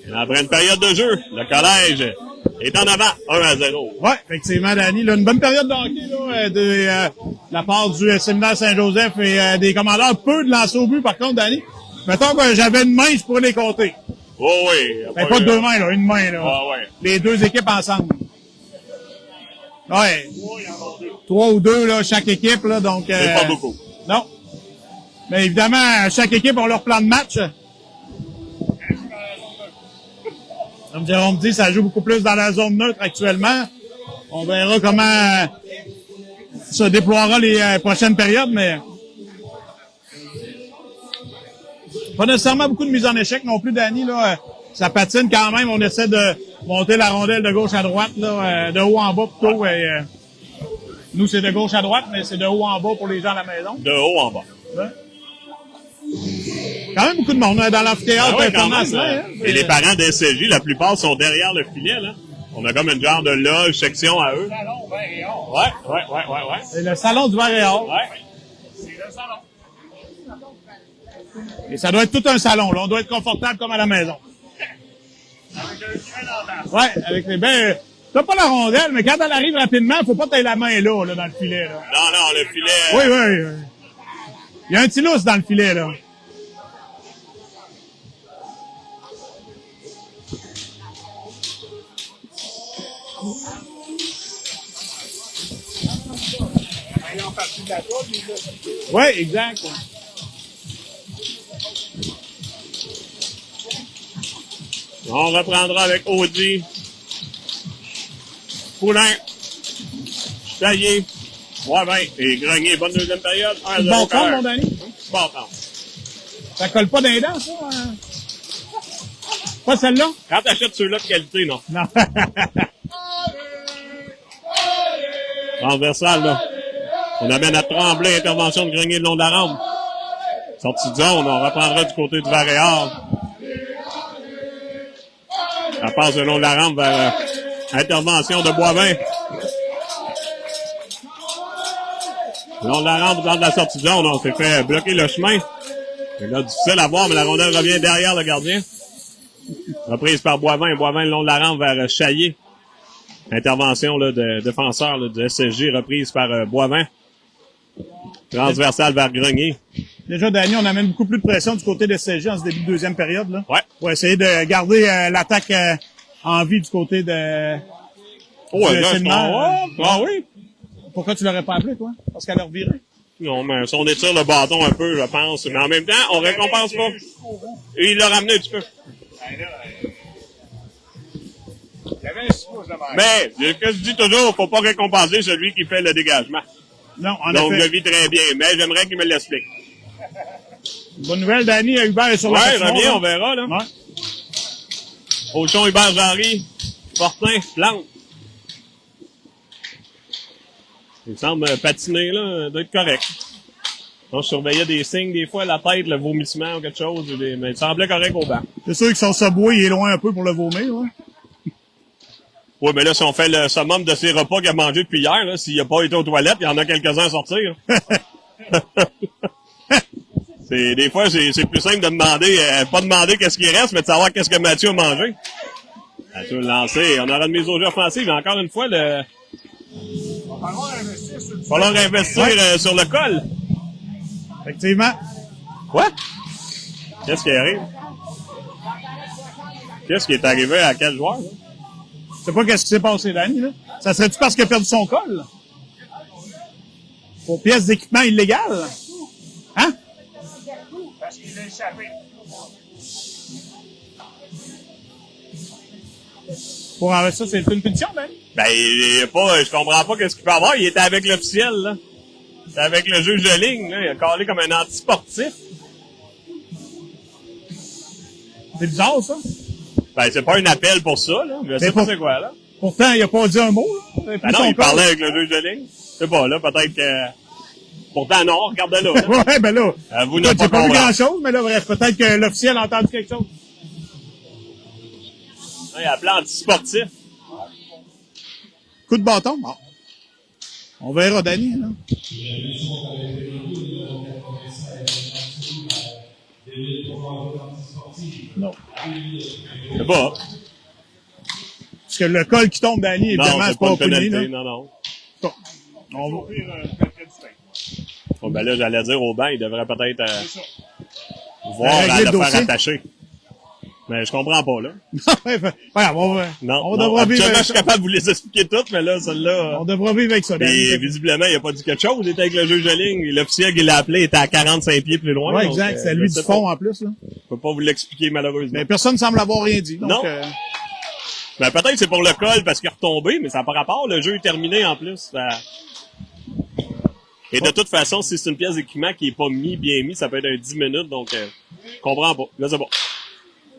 B: Et après une période de jeu, le collège est en avant, 1-0.
A: Oui, effectivement, Danny. Là, une bonne période de hockey là, de la part du séminaire Saint-Joseph et des commandeurs. Peu de lancer au but, par contre, Danny. Mettons que j'avais une main, je pourrais les compter.
B: Oh oui.
A: Ben, pas deux mains, là, une main. Là.
B: Ah ouais.
A: Les deux équipes ensemble. Ouais. 3 ou 2, là, chaque équipe. Là, donc,
B: C'est pas beaucoup.
A: Non. Mais évidemment, chaque équipe a leur plan de match. Comme Jérôme dit, ça joue beaucoup plus dans la zone neutre actuellement. On verra comment se déploiera les prochaines périodes, mais pas nécessairement beaucoup de mise en échec non plus, Danny. Là, ça patine quand même. On essaie de monter la rondelle de gauche à droite, là, de haut en bas plutôt. Et, nous, c'est de gauche à droite, mais c'est de haut en bas pour les gens à la maison.
B: De haut en bas.
A: Ouais. Quand même beaucoup de monde dans l'amphithéâtre.
B: Et les parents d'SCJ, la plupart sont derrière le filet. Là. On a comme une genre de loge, section à eux.
C: Salon vert et or.
B: Ouais.
A: C'est le salon du verre et or.
B: Ouais.
C: C'est le salon.
A: Et ça doit être tout un salon. Là. On doit être confortable comme à la maison.
C: Avec un train dans la
A: Ouais, avec les ben, t'as pas la rondelle, mais quand elle arrive rapidement, faut pas que t'aies la main là, dans le filet. Là.
B: Non, le filet.
A: Oui. Il y a un petit lousse dans le filet, là.
C: ayant partie de la toile, il là.
A: Oui, exact. Ouais.
B: On reprendra avec Audi. Poulain. Taillé. Ouais, ben. Et Grenier, bonne deuxième période.
A: Bon temps, mon Danny?
B: Bon temps.
A: Ça colle pas dans les dents, ça? Hein? Pas celle-là?
B: Quand t'achètes ceux-là de qualité, non.
A: Non.
B: Transversal, là. On amène à Tremblay, intervention de Grenier le long de la rampe. Sortie de zone, on reprendra du côté du Varéal. Ça passe le long de la rampe vers intervention de Boivin. Le long de la rampe, dans de la sortie de zone, on s'est fait bloquer le chemin. C'est là difficile à voir, mais la rondelle revient derrière le gardien. Reprise par Boivin. Boivin le long de la rampe vers Chaillé. Intervention là, de défenseur là, de SSG, reprise par Boivin. Transversal vers Grenier.
A: Déjà, Danny, on amène beaucoup plus de pression du côté de SSG en ce début de deuxième période. Là.
B: Ouais.
A: Pour essayer de garder l'attaque en vie du côté de...
B: Oh,
A: du
B: là,
A: séminaire.
B: ah oui.
A: Pourquoi tu l'aurais pas appelé, toi? Parce qu'elle a reviré.
B: Non, mais si on étire le bâton un peu, je pense. Mais en même temps, on récompense pas. Et il l'a ramené un petit peu.
C: Il y avait un suppose de mer.
B: Mais, ce que je dis toujours, faut pas récompenser celui qui fait le dégagement.
A: Non, en
B: Donc, je
A: effet.
B: vis très bien, mais j'aimerais qu'il me l'explique.
A: Bonne nouvelle, Danny. Hubert est sur la
B: Ouais,
A: patinoire,
B: revient,
A: là.
B: on verra, là.
A: Ouais.
B: Auchon, Hubert, Jarry, Fortin, Plante. Il semble patiner, là, doit être correct. Donc, je surveillais des signes, des fois, la tête, le vomissement ou quelque chose, mais il semblait correct au banc.
A: C'est sûr que son subway il est loin un peu pour le vomir. Ouais.
B: Oui, mais là, si on fait le summum de ses repas qu'il a mangé depuis hier, là, s'il n'a pas été aux toilettes, il y en a quelques-uns à sortir. Des fois, c'est plus simple de demander, pas demander qu'est-ce qui reste, mais de savoir qu'est-ce que Mathieu a mangé. Mathieu le lancer. On aura une mise au jeu offensive, mais encore une fois, il va falloir investir sur le col.
A: Effectivement.
B: Quoi? Qu'est-ce qui arrive? Qu'est-ce qui est arrivé à quel joueur? Là?
A: Je sais pas qu'est-ce qui s'est passé, Danny, là. Ça serait-tu parce qu'il a perdu son col? Là? Pour pièces d'équipement illégales? Hein?
C: Parce qu'il l'a échappé.
A: Pour ça, c'est une punition, Danny?
B: Ben, il est pas, je comprends pas qu'est-ce qu'il peut avoir. Il était avec l'officiel, là. C'est avec le juge de ligne, là. Il a calé comme un anti-sportif.
A: C'est bizarre, ça.
B: Ben, c'est pas un appel pour ça, là. Je sais pas c'est quoi, là.
A: Pourtant, il a pas dit un mot, là.
B: Ben non, il parlait avec le juge de ligne. Je sais pas, là, peut-être que... Pourtant, non, regarde-le là.
A: Ouais, ben là.
B: Vous n'avez
A: J'ai
B: pas
A: pas vu
B: compris.
A: grand-chose, mais là, bref, peut-être que l'officiel a entendu quelque chose.
B: Il a appelé anti-sportif.
A: Coup de bâton, bon. On verra, Danny, là. Non.
B: Je sais pas.
A: Parce que le col qui tombe, Danny, évidemment,
B: Non,
A: c'est pas
B: une
A: puni,
B: pénalité,
A: là.
B: non.
A: Bon. On va.
B: Bon, ben là, j'allais dire au banc, il devrait peut-être voir
A: Régler
B: à
A: le
B: le
A: dossier.
B: faire attacher. Mais je comprends pas, là.
A: Ouais,
B: Non,
A: on
B: non.
A: devra vivre
B: Habituellement,
A: avec
B: je suis
A: ça.
B: capable de vous les expliquer toutes, mais là, celle-là...
A: On devra vivre avec ça,
B: Et
A: Danny.
B: visiblement, il a pas dit quelque chose. Il était avec le juge de ligne. L'officiel qui l'a appelé était à 45 pieds plus loin.
A: Ouais,
B: donc,
A: exact. C'est lui
B: je
A: du
B: sais
A: fond,
B: pas.
A: en plus, là.
B: Je peux pas vous l'expliquer, malheureusement.
A: Mais personne ne semble avoir rien dit. Donc,
B: Non. Ben, peut-être que c'est pour le col parce qu'il est retombé, mais ça n'a pas rapport. Le jeu est terminé en plus. Et de toute façon, si c'est une pièce d'équipement qui est pas bien mis, ça peut être un 10 minutes, donc je comprends pas. Là, c'est bon.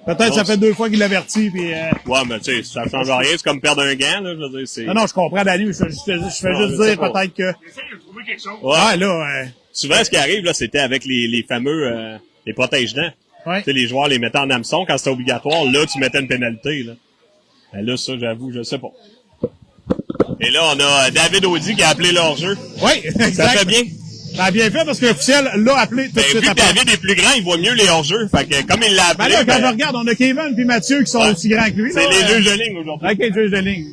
A: peut-être ça fait 2 fois qu'il l'avertit, puis...
B: Ouais, mais tu sais, ça change rien. C'est comme perdre un gant, là. Je veux dire, c'est...
A: Non, je comprends, Danny, mais je fais juste
B: Non,
A: dire
B: je sais pas.
A: peut-être que...
C: J'essaie de trouver quelque chose.
A: Ouais, là,
B: Souvent, ce qui arrive, là, c'était avec les fameux, les protège-dents.
A: ouais.
B: Tu sais, les joueurs les mettaient en hameçon quand c'était obligatoire. Là, tu mettais une pénalité, là. Ben là, ça, j'avoue, je sais pas. Et là, on a David Audi qui a appelé leur jeu.
A: Oui,
B: Ça
A: exact.
B: fait bien.
A: Ça a bien fait parce que l'officiel l'a appelé tout de
B: Ben,
A: suite
B: vu que
A: après.
B: David est plus grand, il voit mieux les hors-jeux. Fait que, comme il l'a
A: Ben
B: appelé,
A: là, quand je regarde, on a Kevin puis Mathieu qui sont
B: Ouais.
A: aussi grands que lui.
B: c'est
A: là,
B: les juges de ligne aujourd'hui.
A: OK, juge de ligne.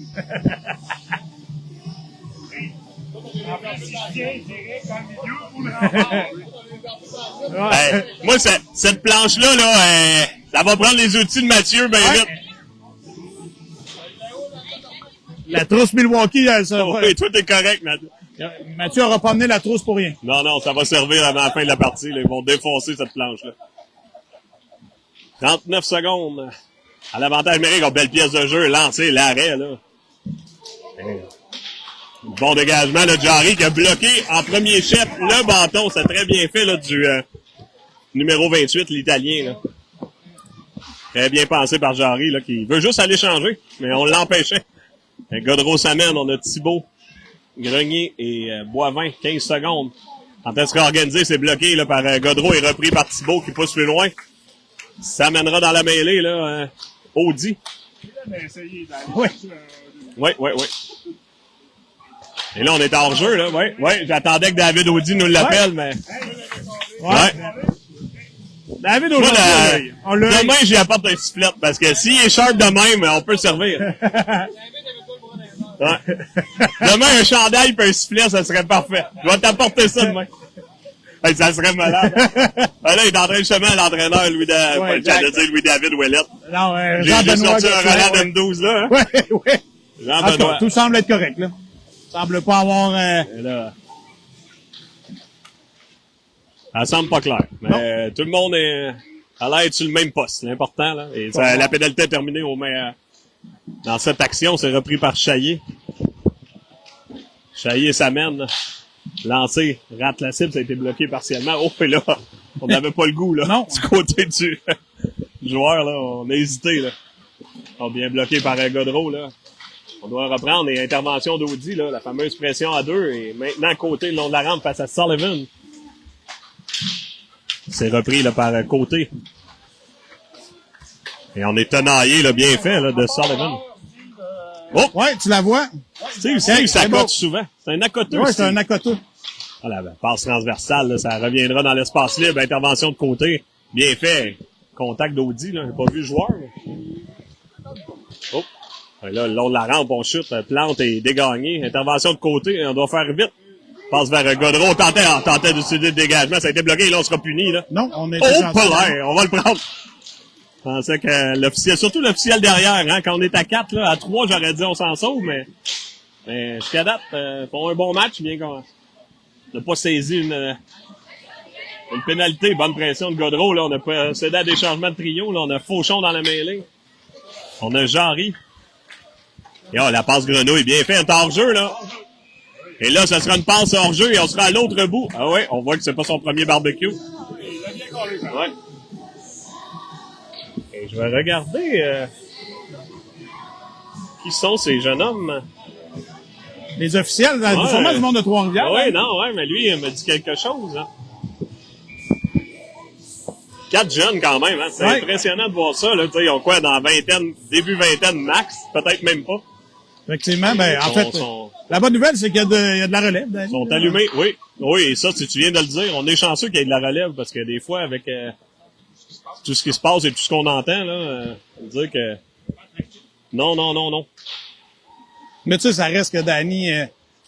C: En fait, si je viens direct en milieu pour le rempart.
B: Hey, moi, cette planche-là, là, ça va prendre les outils de Mathieu, ben vite.
A: La trousse Milwaukee,
B: Oui, tout est correct, Mathieu.
A: Mathieu aura pas amené la trousse pour rien.
B: Non, ça va servir avant la fin de la partie. Là. Ils vont défoncer cette planche-là. 39 secondes. À l'avantage numérique, belle pièce de jeu, lancé, l'arrêt, là. Bon dégagement de Jarry qui a bloqué en premier chef le bâton. C'est très bien fait, là, du numéro 28, l'Italien, là. Très bien pensé par Jarry, là, qui veut juste aller changer, mais on l'empêchait. Godreau s'amène, on a Thibault, Grenier et Boivin, 15 secondes. En train de se réorganiser, c'est bloqué là, par Godreau et repris par Thibault qui pousse plus loin. Ça mènera dans la mêlée, là, Audi.
A: Oui.
B: Oui. Et là, on est hors jeu, là. Oui. J'attendais que David Audi nous l'appelle, mais. Ouais.
A: David
B: Audi.
A: Demain,
B: j'y apporte un sifflet, parce que s'il est sharp de même, on peut le servir. Ouais. Demain, un chandail et un sifflet, ça serait parfait. Je vais t'apporter ça demain. Hey, ça serait malade. Là, il est en train justement, l'entraîneur Louis David Ouellette.
A: Non,
B: J'ai sorti un Roland M12, là. Hein?
A: Oui.
B: Jean-Benoît.
A: Tout semble être correct, là. Semble pas avoir...
B: Là, ça semble pas clair. Mais tout le monde est à l'aide sur le même poste. C'est important, là. Et ça, la pénalité est terminée au moins dans cette action. C'est repris par Chaillé. Chaillé s'amène, là. Lancé, rate la cible, ça a été bloqué partiellement. Oh, et là, on n'avait pas le goût, là.
A: Non.
B: Du côté du joueur, là, on a hésité, là. On a bien bloqué par Godreau, là. On doit reprendre les interventions d'Audi, là, la fameuse pression à 2. Et maintenant, côté le long de la rampe face à Sullivan. C'est repris, là, par Côté. Et on est tenaillé, là, bien fait, là, de Sullivan.
A: Oh! Ouais, tu la vois?
B: Steve, ça cote souvent. C'est un acoteux.
A: Ouais, c'est un acoteux.
B: Voilà, passe transversale, là, ça reviendra dans l'espace libre. Intervention de Côté. Bien fait. Contact d'Audi, là. J'ai pas vu le joueur. Oh! Et là, le long de la rampe, on chute. Plante est dégagné. Intervention de Côté. On doit faire vite. Passe vers Godreau. On tentait d'utiliser le dégagement. Ça a été bloqué. Et là, on sera puni, là.
A: Non, on est
B: polaire. On va le prendre. Je pensais que l'officiel, surtout l'officiel derrière, hein. Quand on est à 4, là, à 3, j'aurais dit on s'en sauve, mais jusqu'à date, font un bon match, bien qu'on n'a pas saisi une pénalité, bonne pression de Godreau, là. On a procédé à des changements de trio, là. On a Fauchon dans la mêlée. On a Jarry. Et la passe Grenouille, bien fait, un hors-jeu, là. Et là, ce sera une passe hors-jeu et on sera à l'autre bout. Ah ouais, on voit que c'est pas son premier barbecue. Ouais. Et je vais regarder qui sont ces jeunes hommes.
A: Les officiels, sûrement du monde de Trois-Rivières.
B: Oui, mais lui, il m'a dit quelque chose. Hein. 4 jeunes quand même, hein. C'est impressionnant de voir ça. Là. Ils ont quoi dans vingtaine, début vingtaine max, peut-être même pas.
A: Effectivement, la bonne nouvelle, c'est qu'il y a de la relève.
B: Ils sont allumés, oui. Oui, et ça, si tu viens de le dire, on est chanceux qu'il y ait de la relève, parce que des fois, avec tout ce qui se passe et tout ce qu'on entend, là, on dire que non.
A: Mais tu sais, ça reste que Danny,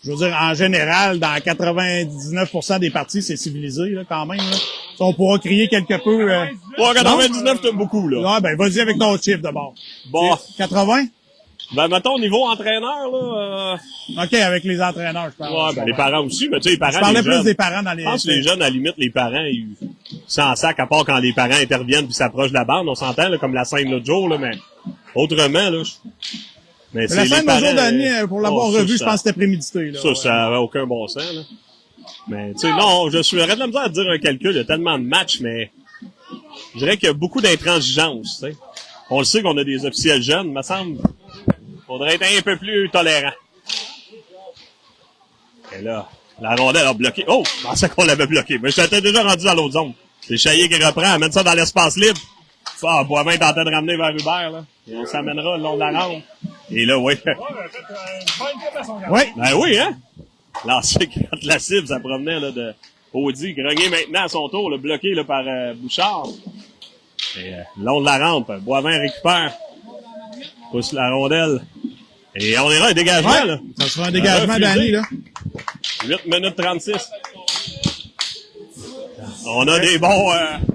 A: je veux dire, en général, dans 99% des parties, c'est civilisé, là, quand même. Là. On pourra crier quelque peu...
B: 99, t'aimes beaucoup, là.
A: Ouais, ben, vas-y avec ton chiffre, d'abord.
B: Bon.
A: 80?
B: Ben, mettons, au niveau entraîneur, là...
A: OK, avec les entraîneurs, je parle.
B: Ouais, ben, les parents aussi, mais tu sais, les parents,
A: je parlais plus des parents dans les...
B: Je pense que les jeunes, à la limite, les parents, ils s'en sac, à part quand les parents interviennent puis s'approchent de la bande, on s'entend, là, comme la scène l'autre jour, là, mais autrement, là... Mais
A: la scène de jour d'année, pour l'avoir revu, je pense que c'était prémédité, là.
B: Ça n'avait aucun bon sens, là. Mais, tu sais, non, arrête de me dire à dire un calcul, il y a tellement de matchs, mais je dirais qu'il y a beaucoup d'intransigeance, tu sais. On le sait qu'on a des officiels jeunes, me semble. Faudrait être un peu plus tolérant. Et là, la rondelle a bloqué. Oh! Je pensais qu'on l'avait bloqué. Mais j'étais déjà rendu dans l'autre zone. C'est Chaillé qui reprend, amène ça dans l'espace libre. Boivin est en train de ramener vers Hubert, là. Et on s'amènera le long de la rampe. Et là, oui. Ben oui, hein? Lancé contre la cible, ça provenait, là, de Audi. Grenier maintenant à son tour, là, bloqué, là, par Bouchard. Et le long de la rampe, Boivin récupère. Pousse la rondelle. Et on ira un dégagement, là.
A: Ça sera un dégagement d'Annie, là.
B: 8 minutes 36. On a des bons...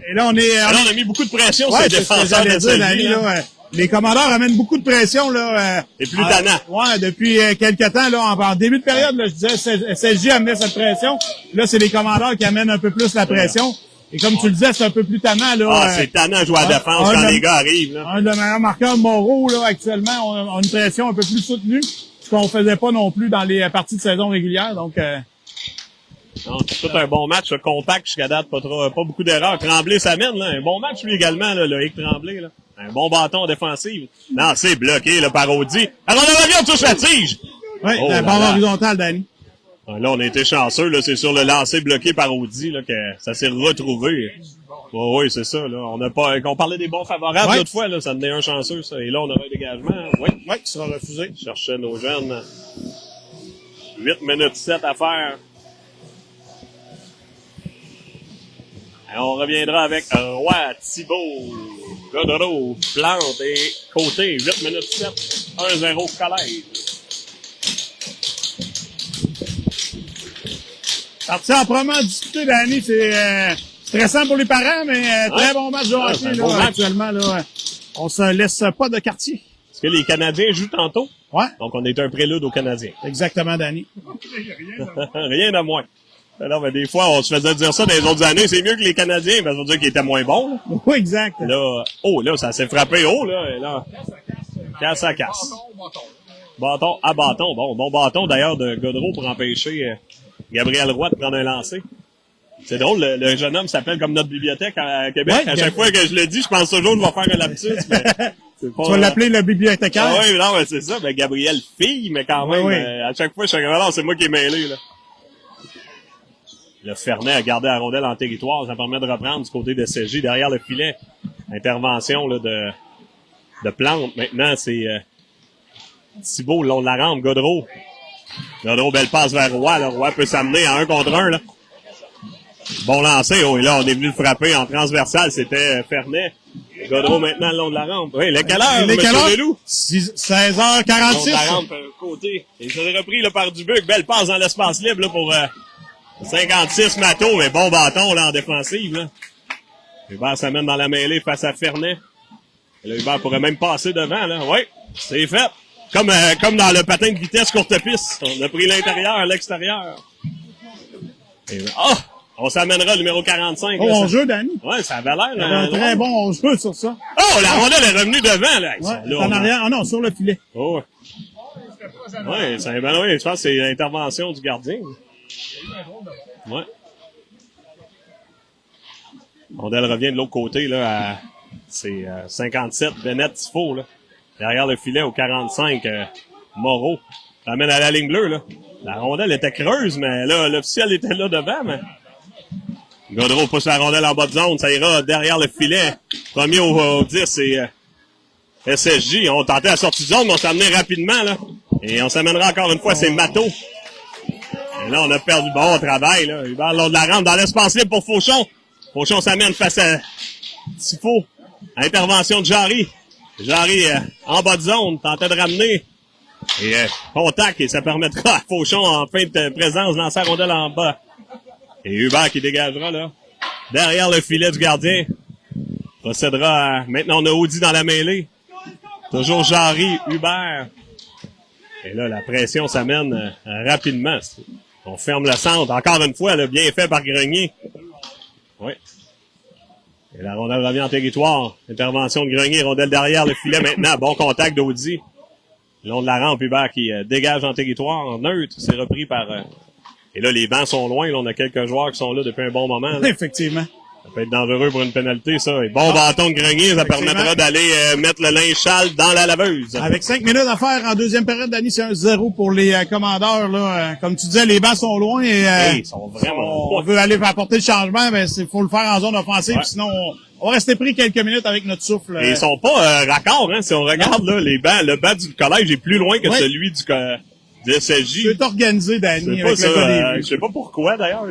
A: Et là, on a
B: mis beaucoup de pression sur les
A: défenseurs
B: de
A: Danny, là. les commandeurs amènent beaucoup de pression, là.
B: Et plus tannant.
A: Ouais, depuis quelques temps, là, en début de période, là, je disais, SSJ amenait cette pression. Là, c'est les commandeurs qui amènent un peu plus la pression. Et comme tu le disais, c'est un peu plus tannant, là.
B: C'est tannant de jouer à la défense quand les gars arrivent, là.
A: Un des meilleurs marqueurs, Moreau, là, actuellement, on a une pression un peu plus soutenue. Ce qu'on faisait pas non plus dans les parties de saison régulière, donc,
B: Non, c'est tout un bon match, compact jusqu'à date, pas beaucoup d'erreurs. Tremblay s'amène, là. Un bon match, lui, également, là, Loïc Tremblay, là. Un bon bâton défensif. Non, c'est bloqué, là, par Audi. Alors, on revient, on touche la tige!
A: Oui, la barre horizontale, Danny.
B: Là, on a été chanceux, là. C'est sur le lancer bloqué par Audi, là, que ça s'est retrouvé. Oui, c'est ça, là. On parlait des bons favorables l'autre fois, là. Ça tenait un chanceux, ça. Et là, on a un dégagement. Oui,
A: qui sera refusé.
B: Cherchait nos jeunes. 8 minutes 7 à faire. Et on reviendra avec Roy, Thibault, Godreau, Plante et Côté. 8 minutes 7. 1-0 collège.
A: Parti amplement discuté, Danny, c'est stressant pour les parents, mais très bon match de hockey, là,
B: bon
A: actuellement, là. On se laisse pas de quartier.
B: Est-ce que les Canadiens jouent tantôt?
A: Ouais.
B: Donc, on est un prélude aux Canadiens.
A: Exactement, Danny.
B: Rien de moins. Alors, mais des fois, on se faisait dire ça dans les autres années. C'est mieux que les Canadiens, parce qu'on veut dire qu'ils étaient moins bons, là.
A: Oui, exact.
B: Là, là, ça s'est frappé haut, là. Et là, casse à casse. Bâton à bâton. Bon bâton, d'ailleurs, de Godreau pour empêcher Gabriel Roy de prendre un lancer. C'est drôle, le jeune homme s'appelle comme notre bibliothèque à Québec. Ouais, à chaque fois que je le dis, je pense toujours que je vais faire un lapsus, mais c'est pas,
A: tu vas l'appeler le bibliothécaire?
B: Ah oui, non, mais c'est ça. Ben, Gabriel fille, mais quand même, à chaque fois, je suis non, c'est moi qui est mêlé, là. Le Fernet a gardé la rondelle en territoire. Ça permet de reprendre du côté de SSJ derrière le filet. Intervention là, de Plante. Maintenant, c'est Thibault le long de la rampe. Godreau. Godreau, belle passe vers Roy. Le Roy peut s'amener à 1 contre 1. Là. Bon lancer. Oh, et là, on est venu le frapper en transversal. C'était Fernet. Godreau maintenant le long de la rampe. Oui, les quelle heure, M. Leloup?
A: 16h46.
B: Le long de la rampe, côté. Il s'est repris là, par Dubuc. Belle passe dans l'espace libre là, pour... 56 Mato, mais bon bâton là en défensive. Là. Hubert s'amène dans la mêlée face à Fernet. Et là, Hubert pourrait même passer devant. Là. Oui, c'est fait. Comme dans le patin de vitesse courte piste. On a pris l'intérieur, l'extérieur. Et, on s'amènera au numéro 45.
A: Oh, on joue, Danny.
B: Ouais, ça avait l'air.
A: Un très bon jeu sur ça.
B: Oh, la rondelle est revenue devant. Là.
A: Ouais, là en arrière. Ah non, sur le filet.
B: Oh, ouais, je pense que c'est l'intervention du gardien. Ouais. Rondelle revient de l'autre côté, là, c'est 57, Bennett Tifo, là. Derrière le filet au 45, Moreau. Ramène à la ligne bleue, là. La rondelle était creuse, mais là, l'officiel était là devant, mais... Godreau pousse la rondelle en bas de zone, ça ira derrière le filet. Premier au 10, c'est SSJ. On tentait la sortie de zone, mais on s'amenait rapidement, là. Et on s'amènera encore une fois, c'est Mato. Et là, on a perdu bon travail, là. Hubert, le long de la rampe, dans l'espace libre pour Fauchon. Fauchon s'amène face à Tifo. Intervention de Jarry. Jarry, en bas de zone, tentait de ramener. Et contact, et ça permettra à Fauchon, en fin de présence, de lancer la rondelle en bas. Et Hubert qui dégagera, là. Derrière le filet du gardien. Procédera à... Maintenant, on a Audi dans la mêlée. Toujours Jarry, Hubert. Et là, la pression s'amène rapidement. On ferme le centre. Encore une fois, là, bien fait par Grenier. Oui. Et la rondelle revient en territoire. Intervention de Grenier. Rondelle derrière le filet maintenant. Bon contact d'Audi. Le long de la rampe, Hubert qui dégage en territoire. Neutre. C'est repris par... Et là, les bancs sont loin. Là, on a quelques joueurs qui sont là depuis un bon moment. Là.
A: Effectivement.
B: Ça peut être dangereux pour une pénalité, ça. Et bon bâton de Grenier, ça permettra d'aller mettre le linge sale dans la laveuse.
A: Avec 5 minutes à faire en deuxième période, Danny, c'est 1-0 pour les commandeurs. Là. Comme tu disais, les bancs sont loin et
B: ils sont vraiment
A: on veut aller apporter le changement, mais il faut le faire en zone offensive, sinon on va rester pris quelques minutes avec notre souffle.
B: Et ils sont pas raccords, hein. Si on regarde là, les bancs, le banc du collège est plus loin que celui du SSJ.
A: C'est organisé, Danny.
B: Je sais pas pourquoi d'ailleurs.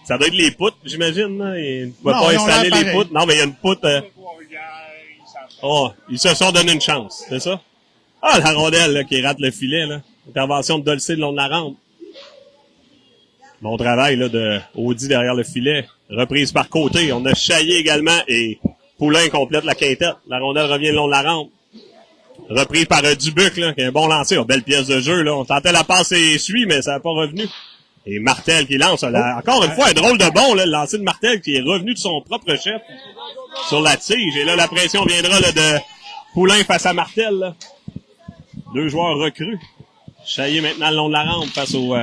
B: Ça doit être les poutres, j'imagine. Ils ne peuvent pas installer les poutres. Non, mais il y a une poutre. Ils se sont donné une chance, c'est ça? Ah, la rondelle là, qui rate le filet. Là. Intervention de Dolcé le long de la rampe. Bon travail là, de Audi derrière le filet. Reprise par côté. On a Chaillé également et Poulain complète la quintette. La rondelle revient le long de la rampe. Repris par Dubuc, là, qui a un bon lancer. Oh, belle pièce de jeu, là. On tentait la passe et suit, mais ça n'a pas revenu. Et Martel qui lance. Encore une fois, un drôle de bon, là, le lancer de Martel qui est revenu de son propre chef sur la tige. Et là, la pression viendra là, de Poulain face à Martel. Là. Deux joueurs recrues. Chaillé maintenant le long de la rampe face au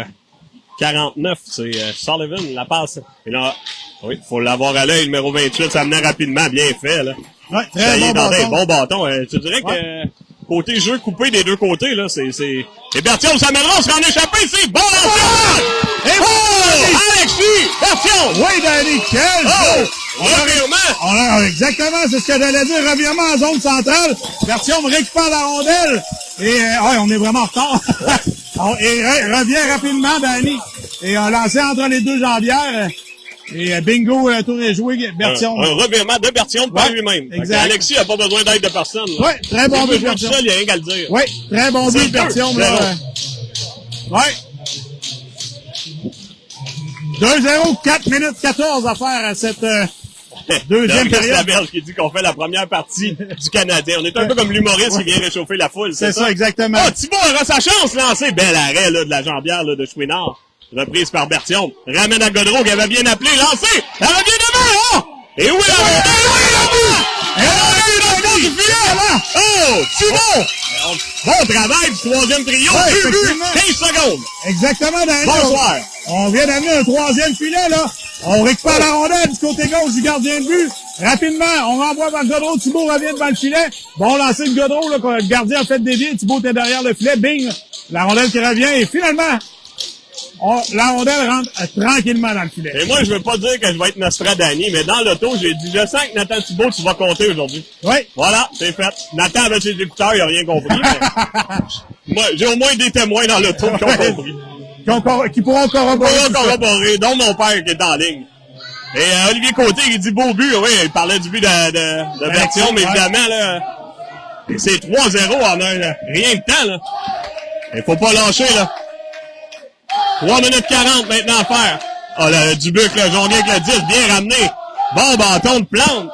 B: 49. C'est Sullivan, la passe. Et là, oui, faut l'avoir à l'œil, numéro 28. Ça venait rapidement, bien fait. Là.
A: Ouais, très bon bâton.
B: Bon bâton. Tu dirais que côté jeu coupé des deux côtés, là, c'est... Et Berthiaume s'amènera, on sera en échappé, c'est bon!
A: Et
B: Alexis! Berthiaume!
A: Oui, Danny, quel jeu!
B: Revirement!
A: Exactement, c'est ce que j'allais dire. Revirement en zone centrale. Berthiaume récupère la rondelle. Et on est vraiment en retard. Et revient rapidement, Danny. Et on lancé entre les deux jambières. Et bingo, tour est joué, Berthiaume.
B: Un revirement de Berthiaume par lui-même.
A: Exact.
B: Alexis n'a pas besoin d'aide de personne.
A: Oui, très bon but de
B: Berthiaume. Il n'y a rien qu'à le dire.
A: Oui, très bon but de Berthiaume. Oui. 2-0, 4 minutes 14 à faire à cette deuxième période.
B: Laberge qui dit qu'on fait la première partie du Canadien. On est un peu comme l'humoriste qui vient réchauffer la foule.
A: C'est ça, exactement.
B: Oh, Thibault aura sa chance lancée. Bel arrêt là, de la jambière là, de Chouinard. Reprise par Berthiaume. Ramène à Godreau qui avait bien appelé. Lancé. Elle revient devant. Oh! Et où est la Oh! Thibault! Bon travail du troisième trio.
A: Ouais,
B: 2 buts, 15 secondes.
A: Exactement, Danny.
B: Bonsoir.
A: On vient d'amener un troisième filet, là. On récupère la rondelle du côté gauche du gardien de but. Rapidement, on renvoie vers Godreau. Thibault revient devant le filet. Bon lancer de Godreau, là, quand le gardien a fait dévier. Thibault était derrière le filet. Bing! La rondelle qui revient. Et finalement, la rondelle rentre tranquillement dans le filet.
B: Et moi, je veux pas dire que je vais être Nostradani, mais dans l'auto, j'ai dit, je sens que Nathan Thibault, tu vas compter aujourd'hui.
A: Oui.
B: Voilà, c'est fait. Nathan, avec ses écouteurs, il a rien compris. Mais moi, j'ai au moins des témoins dans l'auto qui ont compris.
A: Qui pourront corroborer.
B: Dont mon père qui est en ligne. Et Olivier Côté, il dit beau but. Oui, il parlait du but de Berthiaume, mais évidemment, là, c'est 3-0 en rien de temps, là. Il faut pas lâcher, là. 3 minutes 40 maintenant à faire. Ah, le Dubuc, là, jonglé avec le 10, bien ramené. Bon bâton de plante.